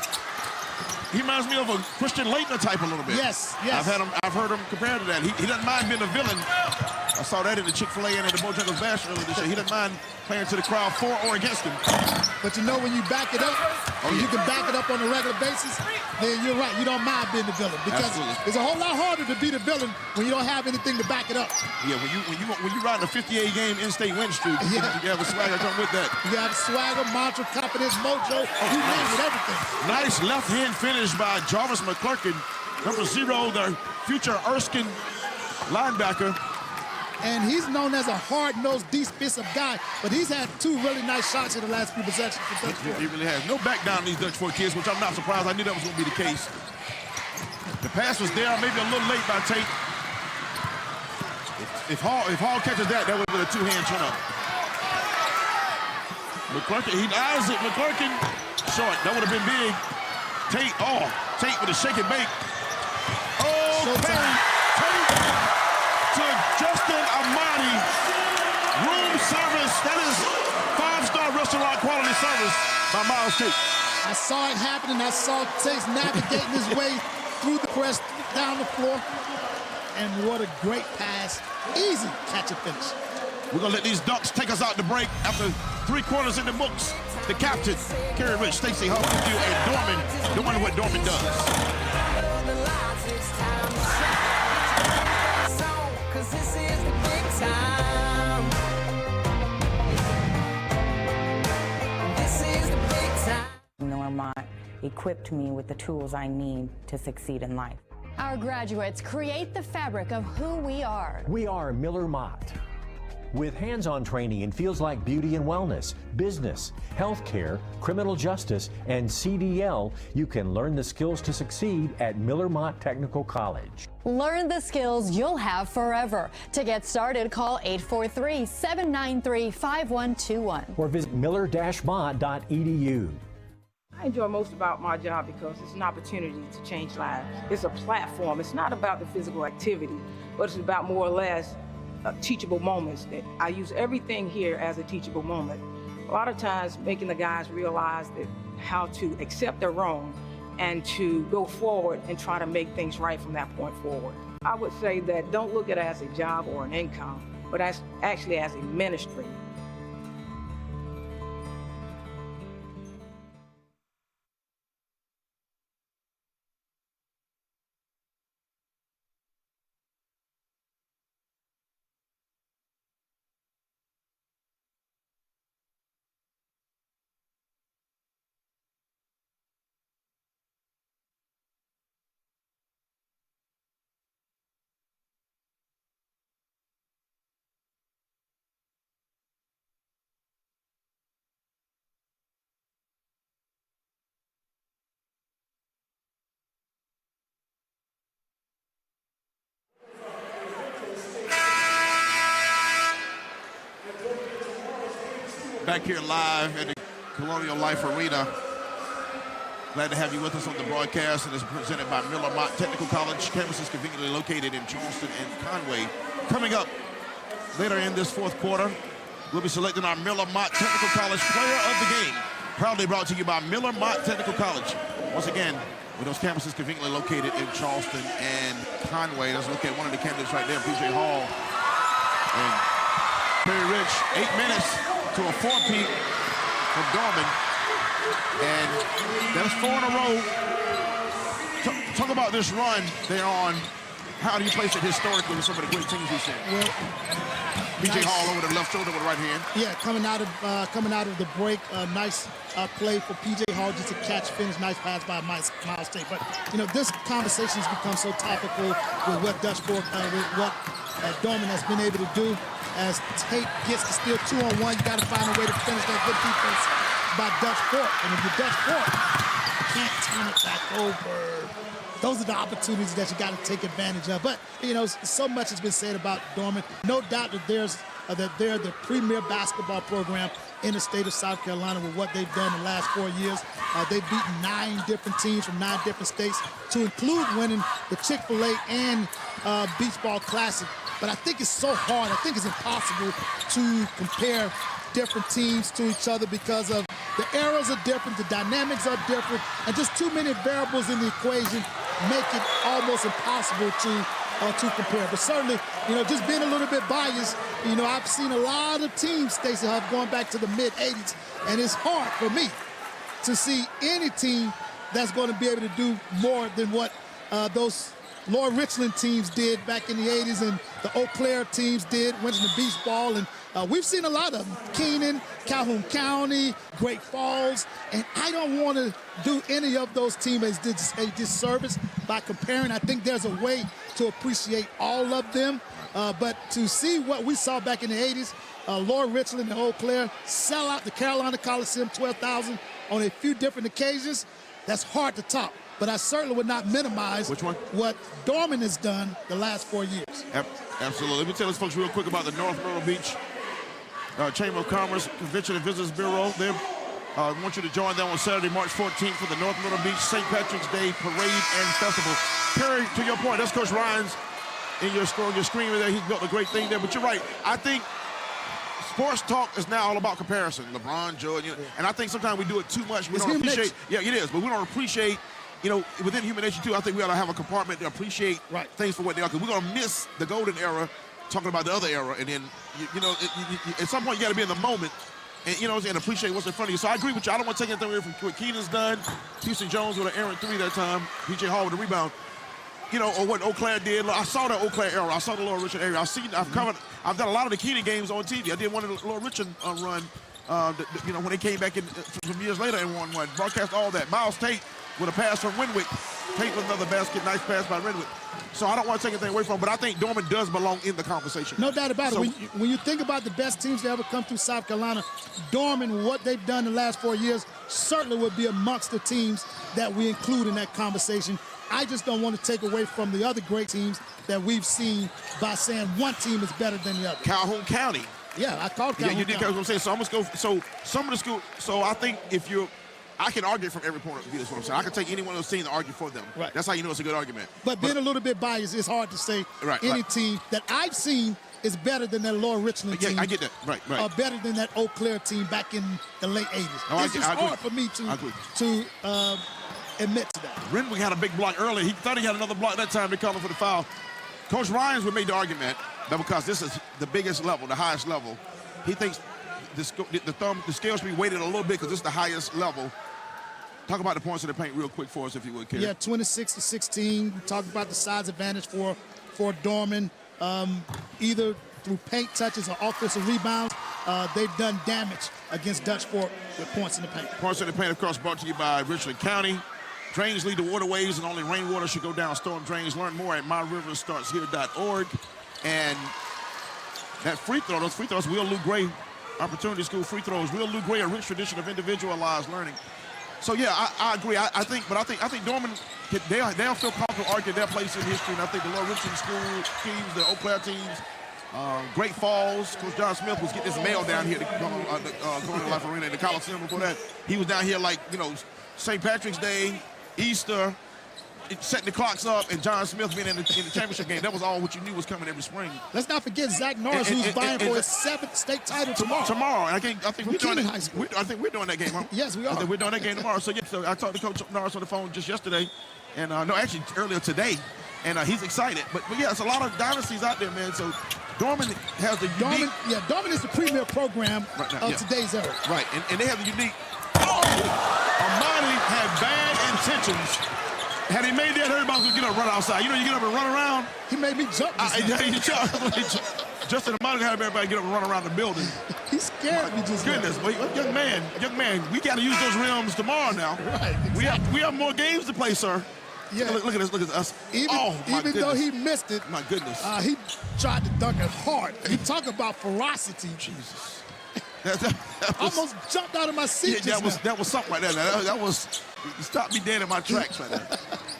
He reminds me of a Christian Laettner type a little bit. Yes. I've heard him compared to that. He doesn't mind being a villain. I saw that in the Chick-fil-A and at the Bojangles Bash earlier this year. He doesn't mind playing to the crowd for or against him. But you know, when you back it up, you can back it up on a regular basis, then you're right. You don't mind being the villain, because it's a whole lot harder to be the villain when you don't have anything to back it up. Yeah, when you ride a 58-game in-state win streak, you have a swagger come with that. You have swagger, mantra, confidence, mojo, you name it, everything. Nice left-hand finish by Jarvis McClurkin, number 0, the future Erskine linebacker. And he's known as a hard-nosed defensive guy, but he's had 2 really nice shots in the last few possessions for Dutch Fork. He really has. No back down these Dutch Fork kids, which I'm not surprised. I knew that was going to be the case. The pass was there, maybe a little late by Tate. If Hall catches that would have been a 2-hand chin-up. McClurkin, he eyes it. McClurkin, short. That would have been big. Tate with a shake and bake. Tate to Justin Amadi. Room service. That is 5-star restaurant quality service by Miles Tate. I saw it happening. I saw Tate navigating his way through the press, down the floor, and what a great pass. Easy catch and finish. We're going to let these Ducks take us out to break after 3 quarters in the books. The captain, Kerry Rich, Stacey Huff with you, and Dorman doing what Dorman does. Dorman equipped me with the tools I need to succeed in life. Our graduates create the fabric of who we are. We are Miller Mott. With hands-on training in fields like beauty and wellness, business, healthcare, criminal justice, and CDL, you can learn the skills to succeed at Miller Mott Technical College. Learn the skills you'll have forever. To get started, call 843-793-5121. Or visit miller-mott.edu. I enjoy most about my job because it's an opportunity to change lives. It's a platform. It's not about the physical activity, but it's about more or less teachable moments. That I use everything here as a teachable moment. A lot of times making the guys realize that how to accept their wrong and to go forward and try to make things right from that point forward. I would say that don't look at it as a job or an income, but as actually as a ministry. Back here live at the Colonial Life Arena. Glad to have you with us on the broadcast, and it's presented by Miller Mott Technical College. Campus is conveniently located in Charleston and Conway. Coming up later in this 4th quarter, we'll be selecting our Miller Mott Technical College Player of the Game. Proudly brought to you by Miller Mott Technical College. Once again, with those campuses conveniently located in Charleston and Conway. Let's look at one of the candidates right there, PJ Hall and Kerry Rich. 8 minutes to a 4-peat from Dorman. And that's 4 in a row. Talk about this run they're on. How do you place it historically with some of the great teams we've seen? Well, PJ Hall over the left shoulder with the right hand. Yeah, coming out of the break, nice play for PJ Hall, just a catch finish, nice pass by Miles Tate. But you know, this conversation has become so topical with what Dutch Fork, with what Dorman has been able to do. As Tate gets to steal 2-on-1, you got to find a way to finish that good defense by Dutch Fork. And if you're Dutch Fork, you can't turn it back over. Those are the opportunities that you got to take advantage of. But, you know, so much has been said about Dorman. No doubt that they're the premier basketball program in the state of South Carolina with what they've done the last 4 years. They've beaten 9 different teams from 9 different states, to include winning the Chick-fil-A and Beach Ball Classic. But I think it's so hard. I think it's impossible to compare different teams to each other because of the eras are different, the dynamics are different, and just too many variables in the equation make it almost impossible to compare. But certainly, you know, just being a little bit biased, you know, I've seen a lot of teams, Stacey Huff, going back to the mid-'80s, and it's hard for me to see any team that's going to be able to do more than what those Lord Richland teams did back in the 80s and the Eau Claire teams did, went to the beach ball, and we've seen a lot of them. Keenan, Calhoun County, Great Falls, and I don't want to do any of those teams a disservice by comparing. I think there's a way to appreciate all of them, but to see what we saw back in the 80s, Lord Richland and Eau Claire sell out the Carolina Coliseum, 12,000 on a few different occasions, that's hard to top. But I certainly would not minimize what Dorman has done the last 4 years. Absolutely. Let me tell these folks real quick about the North Myrtle Beach Chamber of Commerce Convention and Visitors Bureau. They want you to join them on Saturday, March 14th for the North Myrtle Beach St. Patrick's Day Parade and Festival. Kerry, to your point, that's Coach Ryan's in your screen there. He's built a great thing there. But you're right. I think sports talk is now all about comparison. LeBron, Jordan, and I think sometimes we do it too much. We don't appreciate. Yeah, it is, but we don't appreciate you know, within human nature too, I think we ought to have a compartment to appreciate things for what they are, because we're going to miss the golden era talking about the other era, and then, you know, at some point you got to be in the moment and, you know, and appreciate what's in front of you. So I agree with you. I don't want to take anything away from what Keenan's done. Houston Jones with an errant 3 that time. P.J. Hall with a rebound. You know, or what Eau Claire did. I saw the Eau Claire era. I saw the Laura Richard era. I've done a lot of the Keenan games on TV. I did one of the Laura Richard run, you know, when they came back in some years later and won one. Broadcast all that. Miles Tate with a pass from Renwick. Tate with another basket. Nice pass by Renwick. So I don't want to take anything away from him, but I think Dorman does belong in the conversation. No doubt about it. When you think about the best teams that ever come through South Carolina, Dorman, what they've done in the last 4 years, certainly would be amongst the teams that we include in that conversation. I just don't want to take away from the other great teams that we've seen by saying one team is better than the other. Calhoun County. Yeah, I called Calhoun you did County. what I'm saying. So I'm going to go. So some of the school. So I think I can argue from every point of view. That's what I'm saying. I can take any one of those teams and argue for them. Right. That's how you know it's a good argument. But being a little bit biased, it's hard to say any team that I've seen is better than that Laura Richland team. Yeah, I get that. Right. Or better than that Eau Claire team back in the late 80s. It's just hard for me to admit to that. Renwick had a big block early. He thought he had another block that time. They called him for the foul. Coach Ryans would make the argument that because this is the biggest level, the highest level, he thinks the scale should be weighted a little bit because this is the highest level. Talk about the points in the paint real quick for us, if you would, Kerry. Yeah, 26-16. We talked about the size advantage for Dorman. Either through paint touches or offensive rebounds, they've done damage against Dutch Fork with points in the paint. Points in the paint, of course, brought to you by Richland County. Drains lead the waterways, and only rainwater should go down storm drains. Learn more at myriverstartshere.org. And that free throw, those free throws, Will Lou Gray, Opportunity School free throws. Will Lou Gray, a rich tradition of individualized learning. So yeah, I agree. I think Dorman, they'll feel comfortable arguing their place in history. And I think the Laura Richland School teams, the Eau Claire teams, Great Falls. Coach John Smith was getting his mail down here going to Life Arena in the Coliseum before that. He was down here like, you know, St. Patrick's Day, Easter, setting the clocks up, and John Smith being in the championship game. That was all what you knew was coming every spring. Let's not forget Zach Norris, who's vying for his 7th state title tomorrow. And I think we're doing that. I think we're doing that game, huh? Yes, we are. I think we're doing that game tomorrow. So yeah, so I talked to Coach Norris on the phone just yesterday, and actually earlier today, and he's excited. But yeah, it's a lot of dynasties out there, man. So Dorman has the unique. Dorman is the premier program of today's era. Right, and they have the unique. Amani had bad intentions. Had he made that, everybody would get up and run outside. You know, you get up and run around. He made me jump. Justin Amani had everybody get up and run around the building. He scared me just goodness, but young man, we got to use those rims tomorrow now. Right, exactly. We have more games to play, sir. Yeah. Look at us. Even though he missed it, my goodness, he tried to dunk it hard. You talk about ferocity. Jesus. Almost jumped out of my seat. Yeah, that was something like that. That was stopped me dead in my tracks right there.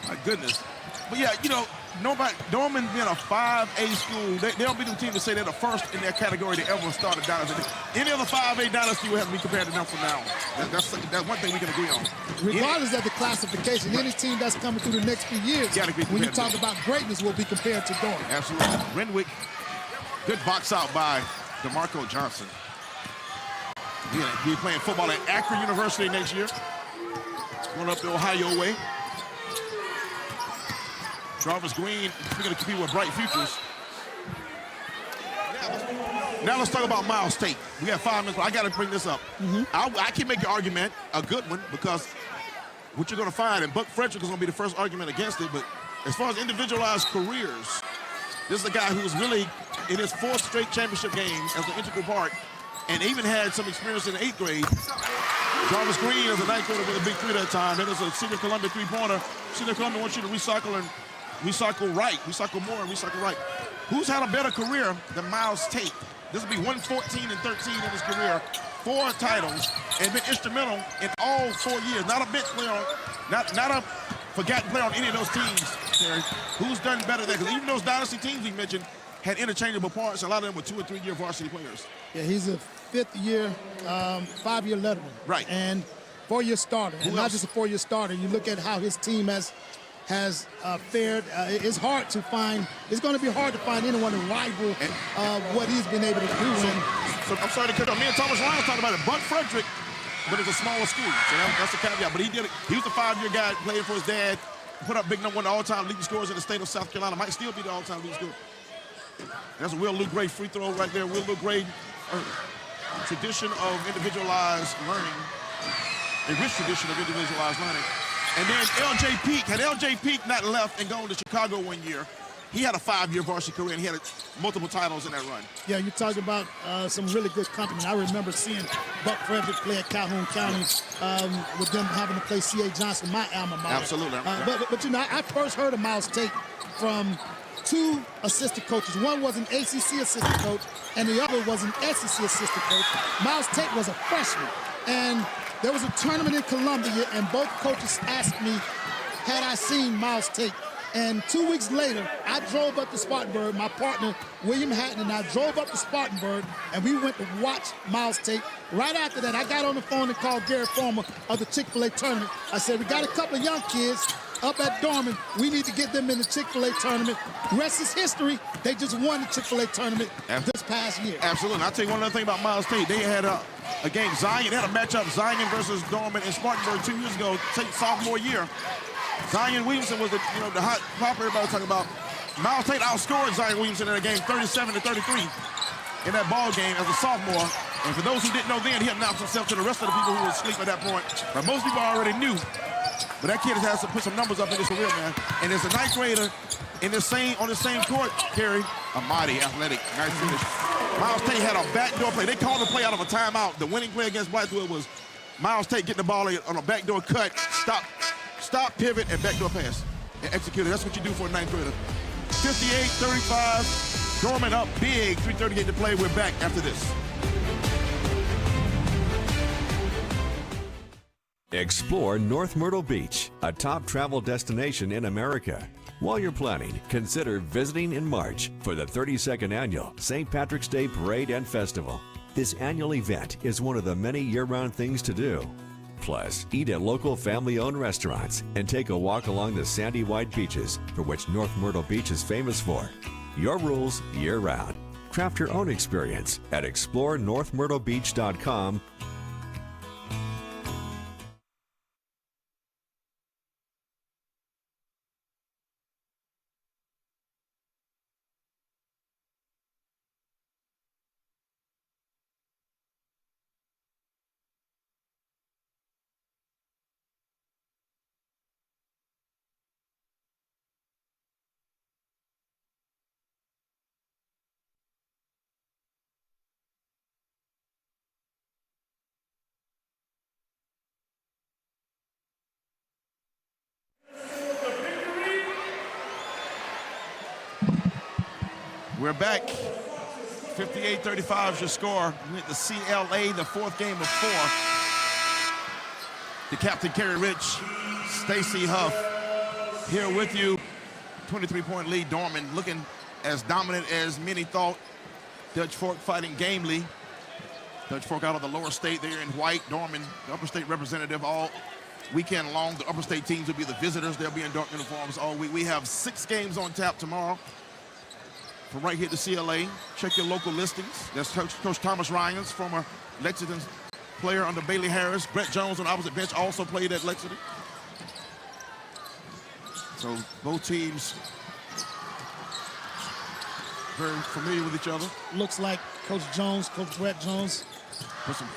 My goodness. But yeah, you know, Dorman being a 5A school, they'll be the team to say they're the first in their category to ever start a dynasty. Any other 5A dynasty will have to be compared to them from now on. That's one thing we can agree on. Regardless of the classification, any team that's coming through the next few years, when you talk about greatness, will be compared to Dorman. Absolutely. Renwick, good box out by DeMarco Johnson. He'll be playing football at Akron University next year. Going up the Ohio way. Jarvis Green, we're going to compete with bright futures. Now let's talk about Miles Tate. We got 5 minutes, but I got to bring this up. I can make an argument, a good one, because what you're going to find, and Buck Frederick is going to be the first argument against it, but as far as individualized careers, this is a guy who was really in his 4th straight championship game as an integral part, and even had some experience in the 8th grade. Jarvis Green as a 9th grader with a big 3 that time. Then there's a Senior Columbia 3-pointer. Senior Columbia wants you to recycle more and recycle right. Who's had a better career than Miles Tate? This will be 114 and 13 in his career, 4 titles, and been instrumental in all 4 years. Not a bench player, not a forgotten player on any of those teams, Terry. Who's done better there? Because even those dynasty teams we mentioned had interchangeable parts. A lot of them were 2- or 3-year varsity players. Yeah, he's a 5th-year, 5-year letterman. Right. And 4-year starter. And not just a 4-year starter. You look at how his team has fared. It's hard to find. It's going to be hard to find anyone to rival what he's been able to do. So I'm sorry to cut off. Me and Thomas Lyons talked about it. Buck Frederick but it's a smaller school, so that's a caveat. But he did it. He was a 5-year guy playing for his dad. Put up big number, one of the all-time leading scorers in the state of South Carolina. Might still be the all-time leading scorer. That's a Will Lou Gray free throw right there. Will Lou Gray, tradition of individualized learning, a rich tradition of individualized learning. And then L.J. Peak. Had L.J. Peak not left and gone to Chicago one year, he had a 5-year varsity career, and he had multiple titles in that run. Yeah, you're talking about some really good company. I remember seeing Buck Frederick play at Calhoun County with them having to play C.A. Johnson, my alma mater. Absolutely. But you know, I first heard of Miles Tate from 2 assistant coaches. One was an ACC assistant coach, and the other was an SEC assistant coach. Miles Tate was a freshman, and there was a tournament in Columbia, and both coaches asked me, had I seen Miles Tate? And 2 weeks later, I drove up to Spartanburg. My partner, William Hatton, and I drove up to Spartanburg, and we went to watch Miles Tate. Right after that, I got on the phone and called Gary Farmer of the Chick-fil-A tournament. I said, we got a couple of young kids up at Dorman. We need to get them in the Chick-fil-A tournament. The rest is history. They just won the Chick-fil-A tournament this past year. Absolutely. I'll tell you one other thing about Miles Tate. They had a game, Zion. They had a matchup, Zion versus Dorman in Spartanburg 2 years ago, Tate's sophomore year. Zion Williamson was the hot pop everybody was talking about. Miles Tate outscored Zion Williamson in a game 37-33 in that ball game as a sophomore. And for those who didn't know then, he announced himself to the rest of the people who were asleep at that point. But most people already knew. But that kid has to put some numbers up in his career, man. And as a 9th grader on the same court, Kerry, a mighty athletic, nice finish. Miles Tate had a backdoor play. They called the play out of a timeout. The winning play against Blackwood was Miles Tate getting the ball on a backdoor cut, stop, pivot, and backdoor pass. And execute it. That's what you do for a 9th grader. 58-35. Dorman up big. 3:38 to play. We're back after this. Explore North Myrtle Beach, a top travel destination in America. While you're planning, consider visiting in March for the 32nd Annual St. Patrick's Day Parade and Festival. This annual event is one of the many year-round things to do. Plus, eat at local family-owned restaurants and take a walk along the sandy white beaches, for which North Myrtle Beach is famous for. Your rules year-round. Craft your own experience at explorenorthmyrtlebeach.com. We're back. 58-35 is your score. We hit the CLA, the 4th game of 4. The captain, Kerry Rich, Stacy Huff, here with you. 23-point lead. Dorman looking as dominant as many thought. Dutch Fork fighting gamely. Dutch Fork out of the lower state there in white. Dorman, the upper state representative all weekend long. The upper state teams will be the visitors. They'll be in dark uniforms all week. We have 6 games on tap tomorrow. From right here to CLA, check your local listings. That's Coach Thomas Ryans, former Lexington player under Bailey Harris. Brett Jones on the opposite bench also played at Lexington. So both teams very familiar with each other. Looks like Coach Brett Jones, put some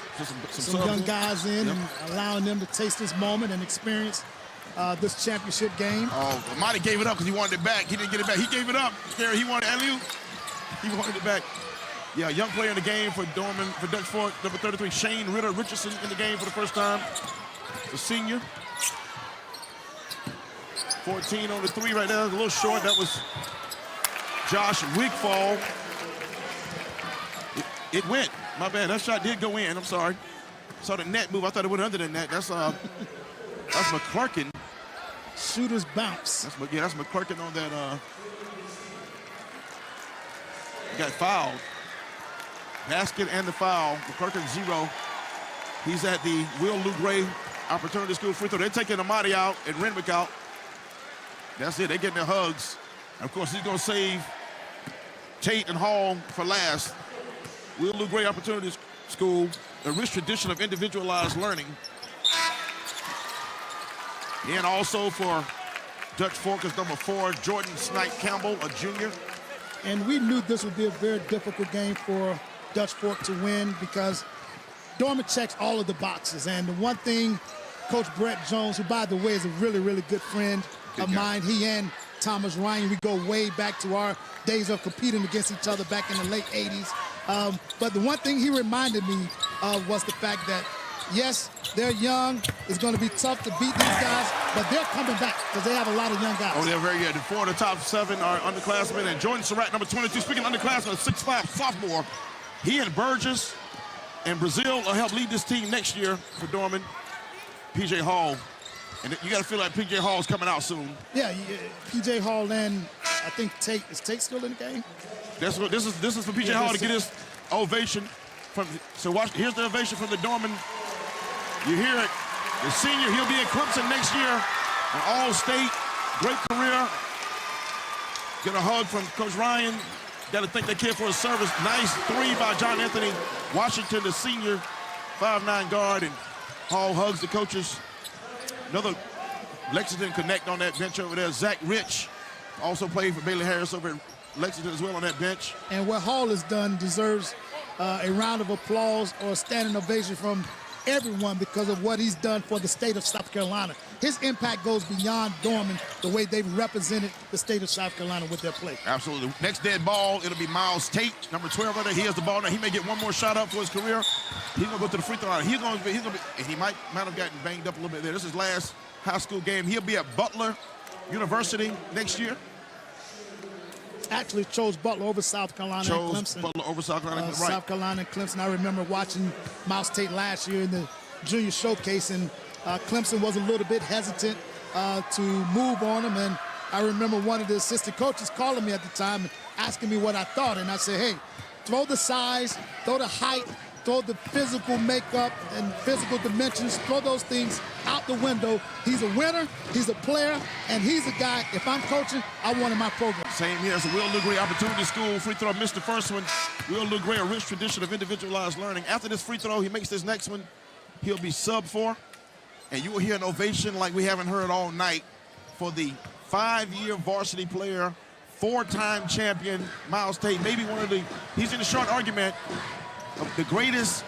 young guys in and allowing them to taste this moment and experience this championship game. Oh, Monty gave it up because he wanted it back. He didn't get it back. He gave it up. He wanted alley-oop. He wanted it back. Yeah, young player in the game for Dorman, for Dutch Fork, number 33, Shane Richardson in the game for the first time. The senior. 14 on the 3 right there. A little short. That was Josh Wigfall. It went. My bad. That shot did go in. I'm sorry. Saw the net move. I thought it went under the net. That's McClurkin. Shooter's bounce. That's McClurkin on that. Got fouled. Basket and the foul. McClurkin 0. He's at the Will Lou Gray Opportunity School free throw. They're taking Amadi out and Renwick out. That's it. They're getting their hugs. And of course, he's going to save Tate and Hall for last. Will Lou Gray Opportunity School a rich tradition of individualized learning. And also for Dutch Fork is number 4, Jordan Snipe Campbell, a junior. And we knew this would be a very difficult game for Dutch Fork to win because Dorman checks all of the boxes. And the one thing Coach Brett Jones, who, by the way, is a really, really good friend of mine, he and Thomas Ryan, we go way back to our days of competing against each other back in the late 80s. But the one thing he reminded me of was the fact that, yes, they're young. It's going to be tough to beat these guys, but they're coming back because they have a lot of young guys. Oh, they're very good. 4 of the top 7 are underclassmen. And Jordan Surratt, number 22, speaking of underclassmen, a 6'5" sophomore. He and Burgess and Brazil will help lead this team next year for Dorman. P.J. Hall. And you got to feel like P.J. Hall's coming out soon. Yeah, P.J. Hall and I think Tate. Is Tate still in the game? This is for P.J. Hall to get his ovation. So watch, here's the ovation from the Dorman. You hear it. The senior, he'll be at Clemson next year. An all-state, great career. Get a hug from Coach Ryan. Got to thank that kid for his service. Nice 3 by John Anthony Washington, the senior 5'9" guard, and Hall hugs the coaches. Another Lexington connect on that bench over there. Zach Rich also played for Bailey Harris over at Lexington as well on that bench. And what Hall has done deserves a round of applause or a standing ovation from everyone because of what he's done for the state of South Carolina. His impact goes beyond Dorman, the way they've represented the state of South Carolina with their play. Absolutely. Next dead ball, it'll be Miles Tate, number 12 right there. He has the ball now. He may get one more shot up for his career. He's going to go to the free throw line. He's going to be, and he might have gotten banged up a little bit there. This is his last high school game. He'll be at Butler University next year. Actually chose Butler over South Carolina and Clemson. Butler over South Carolina, right. South Carolina and Clemson. I remember watching Miles Tate last year in the junior showcase, and Clemson was a little bit hesitant to move on him. And I remember one of the assistant coaches calling me at the time and asking me what I thought. And I said, hey, throw the size, throw the height, throw the physical makeup and physical dimensions, throw those things out the window. He's a winner, he's a player, and he's a guy, if I'm coaching, I want in my program. Same here. It's a Will Lou Gray Opportunity School. Free throw, missed the first one. Will Lou Gray, a rich tradition of individualized learning. After this free throw, he makes this next one. He'll be sub 4. And you will hear an ovation like we haven't heard all night for the 5-year varsity player, 4-time champion, Miles Tate. Maybe one of the, he's in the short argument of the greatest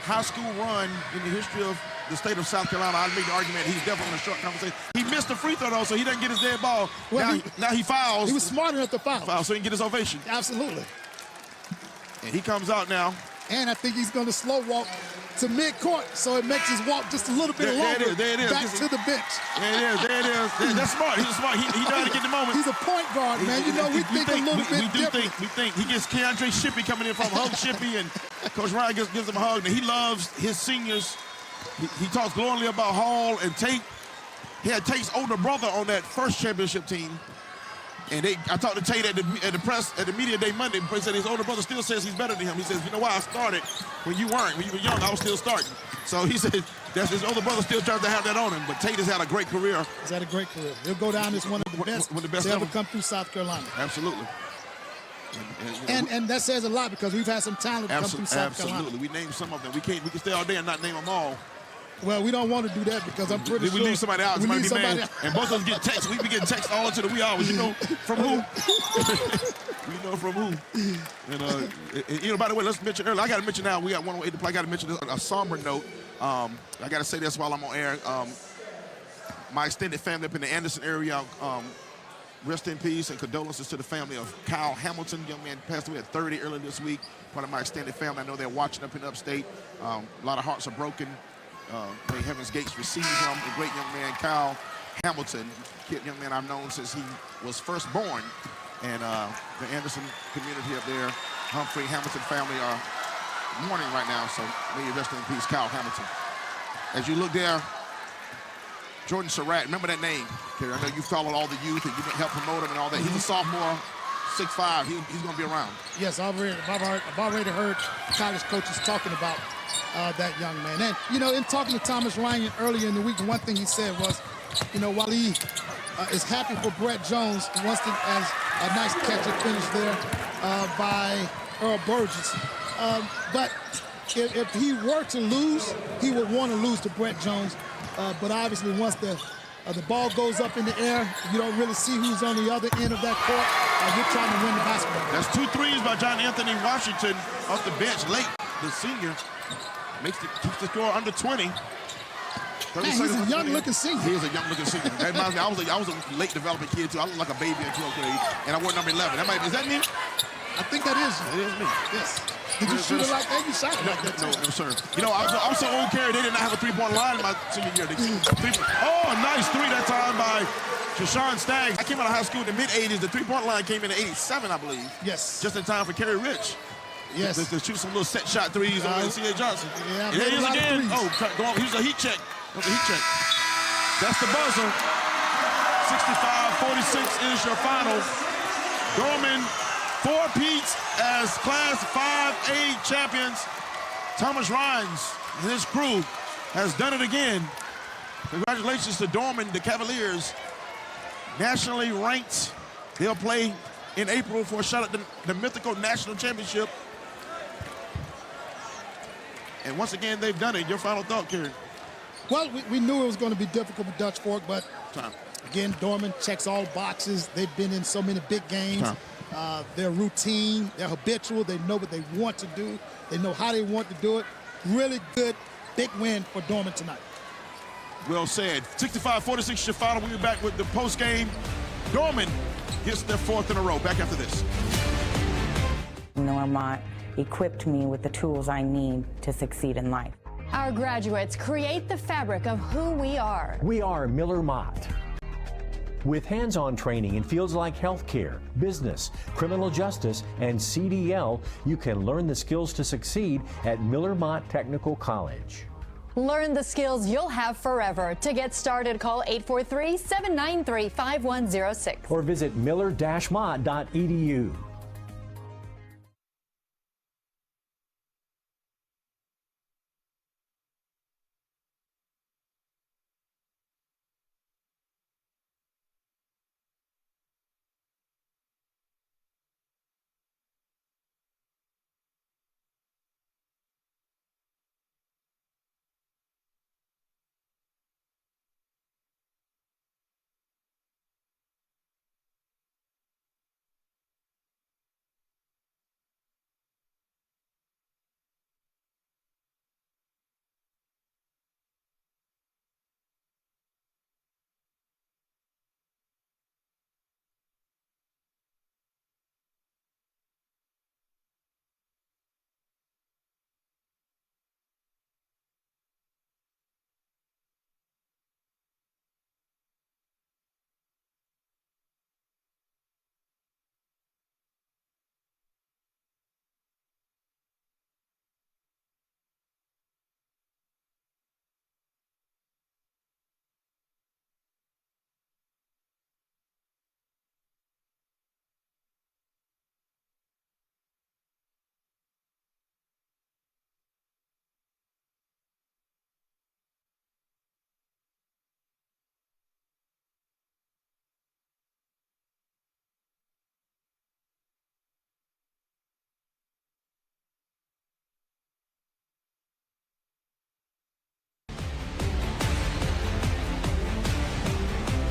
high school run in the history of the state of South Carolina. I'd make the argument he's definitely in a short conversation. He missed the free throw, though, so he doesn't get his dead ball. Well, now he fouls. He was smart enough to foul. So he can get his ovation. Absolutely. And he comes out now. And I think he's going to slow walk to midcourt, so it makes his walk just a little bit longer. There it is. Back to the bench. There it is. That's smart. He's smart. He know how to get the moment. He's a point guard, man. You know, we think a little bit different. We think he gets Keandre Shippey coming in from Hug Shippey, and Coach Ryan gives him a hug. And he loves his seniors. He talks glowingly about Hall and Tate. He had Tate's older brother on that first championship team. And I talked to Tate at the press at the media day Monday. He said his older brother still says he's better than him. He says, you know why I started when you weren't. When you were young, I was still starting. So he said that's his older brother still tries to have that on him. But Tate has had a great career. He's had a great career. He'll go down as one of the best to ever come through South Carolina. Absolutely. And that says a lot because we've had some talent come through South Carolina. Absolutely. We named some of them. We can stay all day and not name them all. Well, we don't want to do that because I'm pretty sure we leave somebody out. Somebody be mad. And both of us get texts. We be getting texts all into the wee hours. You know from who? We know from who. And you know, by the way, let's mention earlier. I got to mention now. We got 108 to play. I got to mention a somber note. I got to say this while I'm on air. My extended family up in the Anderson area. Rest in peace and condolences to the family of Kyle Hamilton. Young man passed away at 30 earlier this week. Part of my extended family. I know they're watching up in upstate. A lot of hearts are broken. May Heaven's Gates receive him, a great young man, Kyle Hamilton, young man I've known since he was first born. And the Anderson community up there, Humphrey Hamilton family are mourning right now, so may you rest in peace, Kyle Hamilton. As you look there, Jordan Surratt, remember that name. I know you followed all the youth and you helped promote him and all that. He's a sophomore, 6'5", he's going to be around. Yes, I've already heard college coaches talking about that young man. And, you know, in talking to Thomas Ryan earlier in the week, one thing he said was, you know, while he is happy for Brett Jones, he wants to, as a nice catch and finish there by Earl Burgess. But if he were to lose, he would want to lose to Brett Jones. But obviously, once the ball goes up in the air, you don't really see who's on the other end of that court. You're trying to win the basketball. That's 2 threes by John Anthony Washington off the bench late. The senior keeps the score under 20. Man, he's a young-looking senior. He is a young-looking senior. That reminds me, I was a late developing kid, too. I look like a baby in 12th grade, and I wore number 11. Is that me? I think that is. It is me. Yes. Did you shoot it like that? You shot it like that, too. No, sir. You know, I'm so old, Kerry, they did not have a three-point line in my senior year. Oh, a nice three that time by Shashawn Staggs. I came out of high school in the mid-'80s. The three-point line came in '87, I believe. Yes. Just in time for Kerry Rich. Yes. To shoot some little set shot threes over C.A. Johnson. Yeah, there he is again. Oh, here's a heat check. That's a heat check. That's the buzzer. 65-46 is your final. Dorman 4-peats as Class 5A champions. Thomas Rhines and his crew has done it again. Congratulations to Dorman, the Cavaliers. Nationally ranked. They'll play in April for a shot at the mythical national championship. And once again, they've done it. Your final thought, Kerry? Well, we knew it was going to be difficult with Dutch Fork, but again, Dorman checks all boxes. They've been in so many big games. They're routine, they're habitual, they know what they want to do, they know how they want to do it. Really good, big win for Dorman tonight. Well said. 65-46 is your final. We'll be back with the post game. Dorman gets their 4th in a row. Back after this. Dorman equipped me with the tools I need to succeed in life. Our graduates create the fabric of who we are. We are Miller Mott. With hands-on training in fields like healthcare, business, criminal justice, and CDL, you can learn the skills to succeed at Miller Mott Technical College. Learn the skills you'll have forever. To get started, call 843-793-5106. Or visit miller-mott.edu.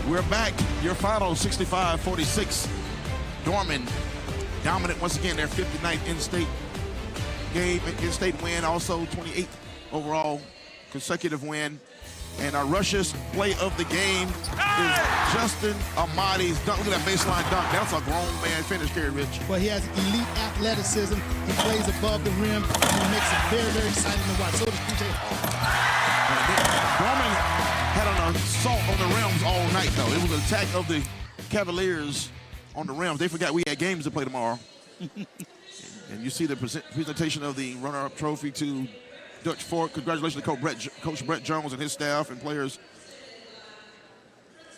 We're back. Your final 65-46. Dorman dominant once again. Their 59th in-state game, in-state win. Also 28th overall consecutive win. And our Russia's play of the game is Justin Amati's dunk. Look at that baseline dunk. That's a grown man finish, Kerry Rich. Well, he has elite athleticism. He plays above the rim. And he makes it very, very exciting to watch. So does PJ Dorman had an assault on the rims all night, though. It was an attack of the Cavaliers on the rims. They forgot we had games to play tomorrow. And you see the presentation of the runner-up trophy to Dutch Fork. Congratulations to Coach Brett Jones and his staff and players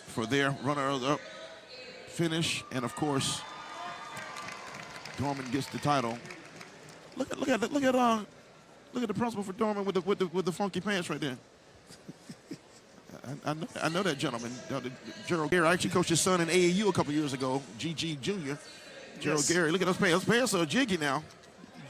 for their runner-up finish. And of course, Dorman gets the title. Look at the principal for Dorman with the funky pants right there. I know that gentleman, Gerald Gary. I actually coached his son in AAU a couple years ago, GG Jr. Gerald Gary. Look at those pants. Those pants are jiggy now.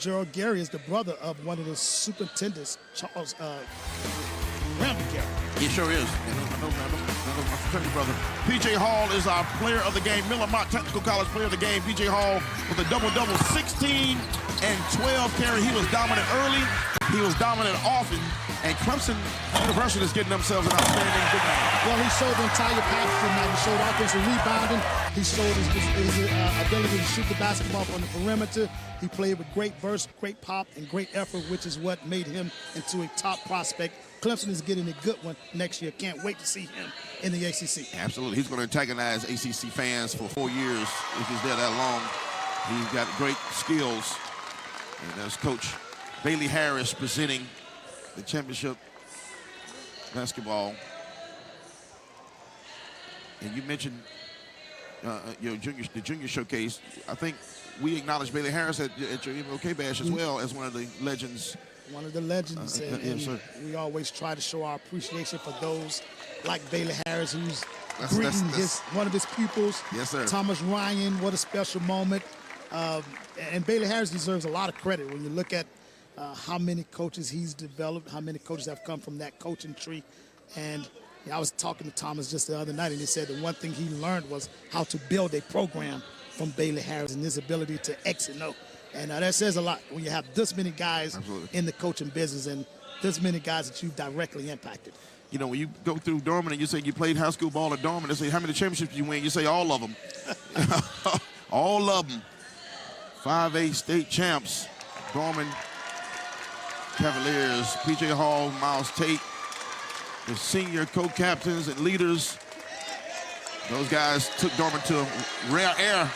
Gerald Gary is the brother of one of the superintendents, Charles Randall Gary. He sure is. I know my fraternity brother. P.J. Hall is our player of the game, Miller Mott Technical College player of the game. P.J. Hall with a double-double, 16 and 12 carry. He was dominant early. He was dominant often. And Clemson University is getting themselves an outstanding good man. Well, he showed the entire package tonight. He showed offensive rebounding. He showed his ability to shoot the basketball from the perimeter. He played with great burst, great pop, and great effort, which is what made him into a top prospect. Clemson is getting a good one next year. Can't wait to see him in the ACC. Absolutely. He's going to antagonize ACC fans for 4 years if he's there that long. He's got great skills. And there's Coach Bailey Harris presenting the championship basketball. And you mentioned the junior showcase. I think we acknowledged Bailey Harris at your MLK Bash as well as one of the legends. One of the legends, and we always try to show our appreciation for those like Bailey Harris, who's greeting one of his pupils. Yes, sir. Thomas Ryan, what a special moment. And Bailey Harris deserves a lot of credit when you look at how many coaches he's developed, how many coaches have come from that coaching tree. And I was talking to Thomas just the other night, and he said the one thing he learned was how to build a program from Bailey Harris and his ability to X and O. And that says a lot when you have this many guys in the coaching business and this many guys that you've directly impacted. You know, when you go through Dorman and you say you played high school ball at Dorman, they say, how many championships you win? You say all of them. All of them. 5A state champs. Dorman Cavaliers, P.J. Hall, Miles Tate, the senior co-captains and leaders. Those guys took Dorman to rare air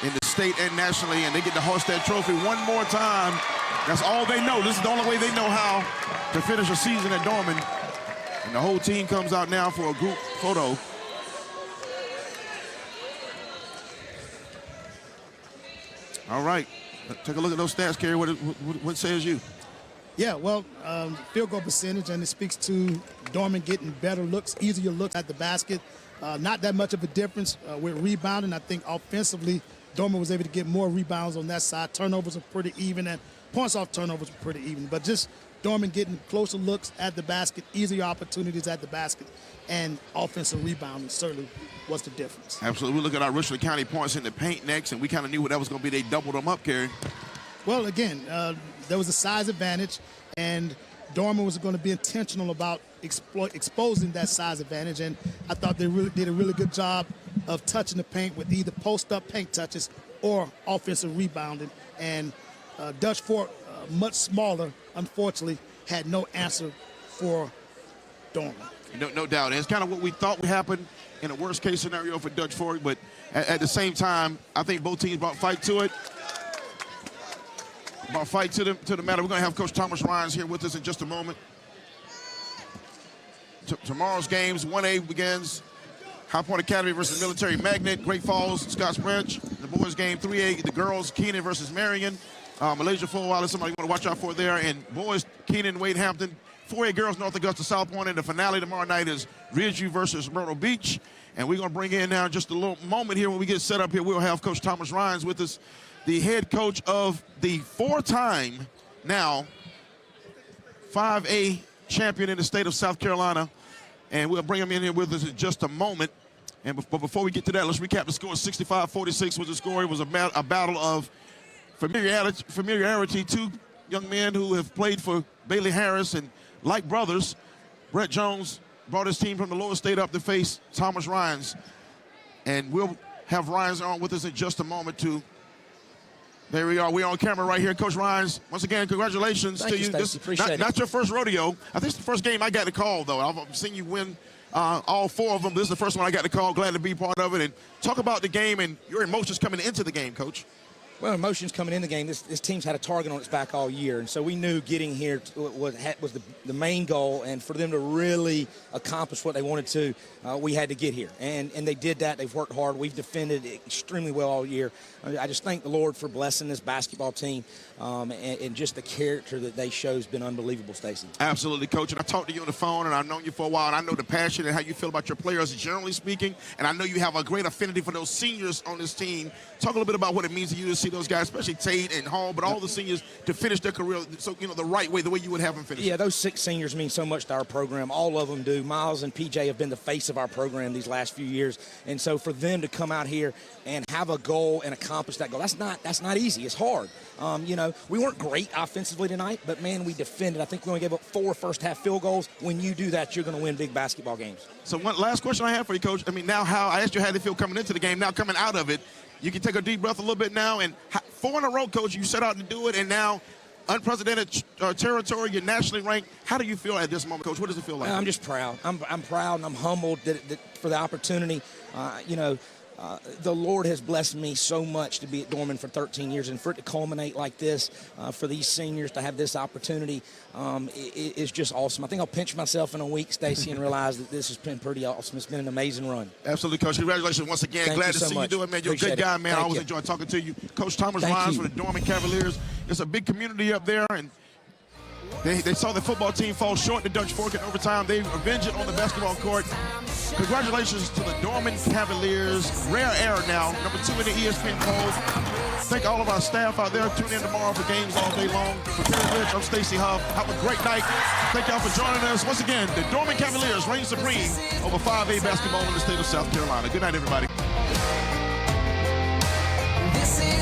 in the state and nationally, and they get to hoist that trophy one more time. That's all they know. This is the only way they know how to finish a season at Dorman. And the whole team comes out now for a group photo. All right, take a look at those stats, Kerry. What says you? Yeah, well, field goal percentage, and it speaks to Dorman getting better looks, easier looks at the basket. Not that much of a difference with rebounding. I think offensively, Dorman was able to get more rebounds on that side. Turnovers are pretty even, and points off turnovers are pretty even. But just Dorman getting closer looks at the basket, easier opportunities at the basket, and offensive rebounding certainly was the difference. Absolutely. We look at our Richland County points in the paint next, and we kind of knew what that was going to be. They doubled them up, Kerry. Well, again, there was a size advantage, and Dorman was going to be intentional about exposing that size advantage, and I thought they really did a really good job of touching the paint with either post-up paint touches or offensive rebounding. And Dutch Fork, much smaller, unfortunately, had no answer for Dorman. No doubt. And it's kind of what we thought would happen in a worst-case scenario for Dutch Fork, but at the same time, I think both teams brought fight to it. Brought fight to the matter. We're going to have Coach Thomas Ryans here with us in just a moment. Tomorrow's games, 1A begins. High Point Academy versus Military Magnet, Great Falls, Scotts Branch. The boys game 3A, the girls, Keenan versus Marion. Malaysia Full Wild is somebody you want to watch out for there. And boys, Keenan, Wade Hampton. 4A girls, North Augusta, South Point. And the finale tomorrow night is Ridgeview versus Myrtle Beach. And we're going to bring in now just a little moment here when we get set up here. We'll have Coach Thomas Ryans with us, the head coach of the 4-time now 5A champion in the state of South Carolina. And we'll bring him in here with us in just a moment. But before we get to that, let's recap the score. 65-46 was the score. It was a battle of familiarity. Two young men who have played for Bailey Harris, and like brothers, Brett Jones brought his team from the lower state up to face Thomas Ryans. And we'll have Ryans on with us in just a moment too. There we are. We're on camera right here. Coach Ryans, once again, congratulations to you. This is not your first rodeo. I think it's the first game I got to call, though. I've seen you win all 4 of them. This is the first one I got to call. Glad to be part of it. And talk about the game and your emotions coming into the game, Coach. Well, emotions coming in the game, this team's had a target on its back all year, and so we knew getting here was the main goal, and for them to really accomplish what they wanted to, we had to get here. And they did that. They've worked hard. We've defended extremely well all year. I just thank the Lord for blessing this basketball team, and just the character that they show has been unbelievable, Stacy. Absolutely, Coach. And I talked to you on the phone, and I've known you for a while, and I know the passion and how you feel about your players generally speaking, and I know you have a great affinity for those seniors on this team. Talk a little bit about what it means to you to see those guys, especially Tate and Hall, but all the seniors to finish their career, so the right way, the way you would have them finish. Yeah, those 6 seniors mean so much to our program. All of them do. Miles and PJ have been the face of our program these last few years, and so for them to come out here and have a goal and accomplish that goal, that's not easy. It's hard. We weren't great offensively tonight, but man, we defended. I think we only gave up 4 first-half field goals. When you do that, you're going to win big basketball games. So one last question I have for you, Coach. Now I asked you how they feel coming into the game. Now coming out of it, you can take a deep breath a little bit now. And 4 in a row, Coach, you set out to do it, and now unprecedented territory, you're nationally ranked. How do you feel at this moment, Coach? What does it feel like? I'm just proud. I'm proud and I'm humbled for the opportunity. The Lord has blessed me so much to be at Dorman for 13 years, and for it to culminate like this, for these seniors to have this opportunity, is just awesome. I think I'll pinch myself in a week, Stacy, and realize that this has been pretty awesome. It's been an amazing run. Absolutely, Coach. Congratulations once again. Thank Glad you to so see much. you do it, man. You're Appreciate a good guy, it. man. I Thank always you. enjoy talking to you. Coach Thomas Thank Rhymes you. for the Dorman Cavaliers. It's a big community up there, and they saw the football team fall short in the Dutch Fork in overtime. They avenged it on the basketball court. Congratulations to the Dorman Cavaliers. Rare air now, number 2 in the ESPN polls. Thank all of our staff out there. Tune in tomorrow for games all day long. For Terry Rich, I'm Stacey Huff. Have a great night. Thank y'all for joining us. Once again, the Dorman Cavaliers reign supreme over 5A basketball in the state of South Carolina. Good night, everybody. This is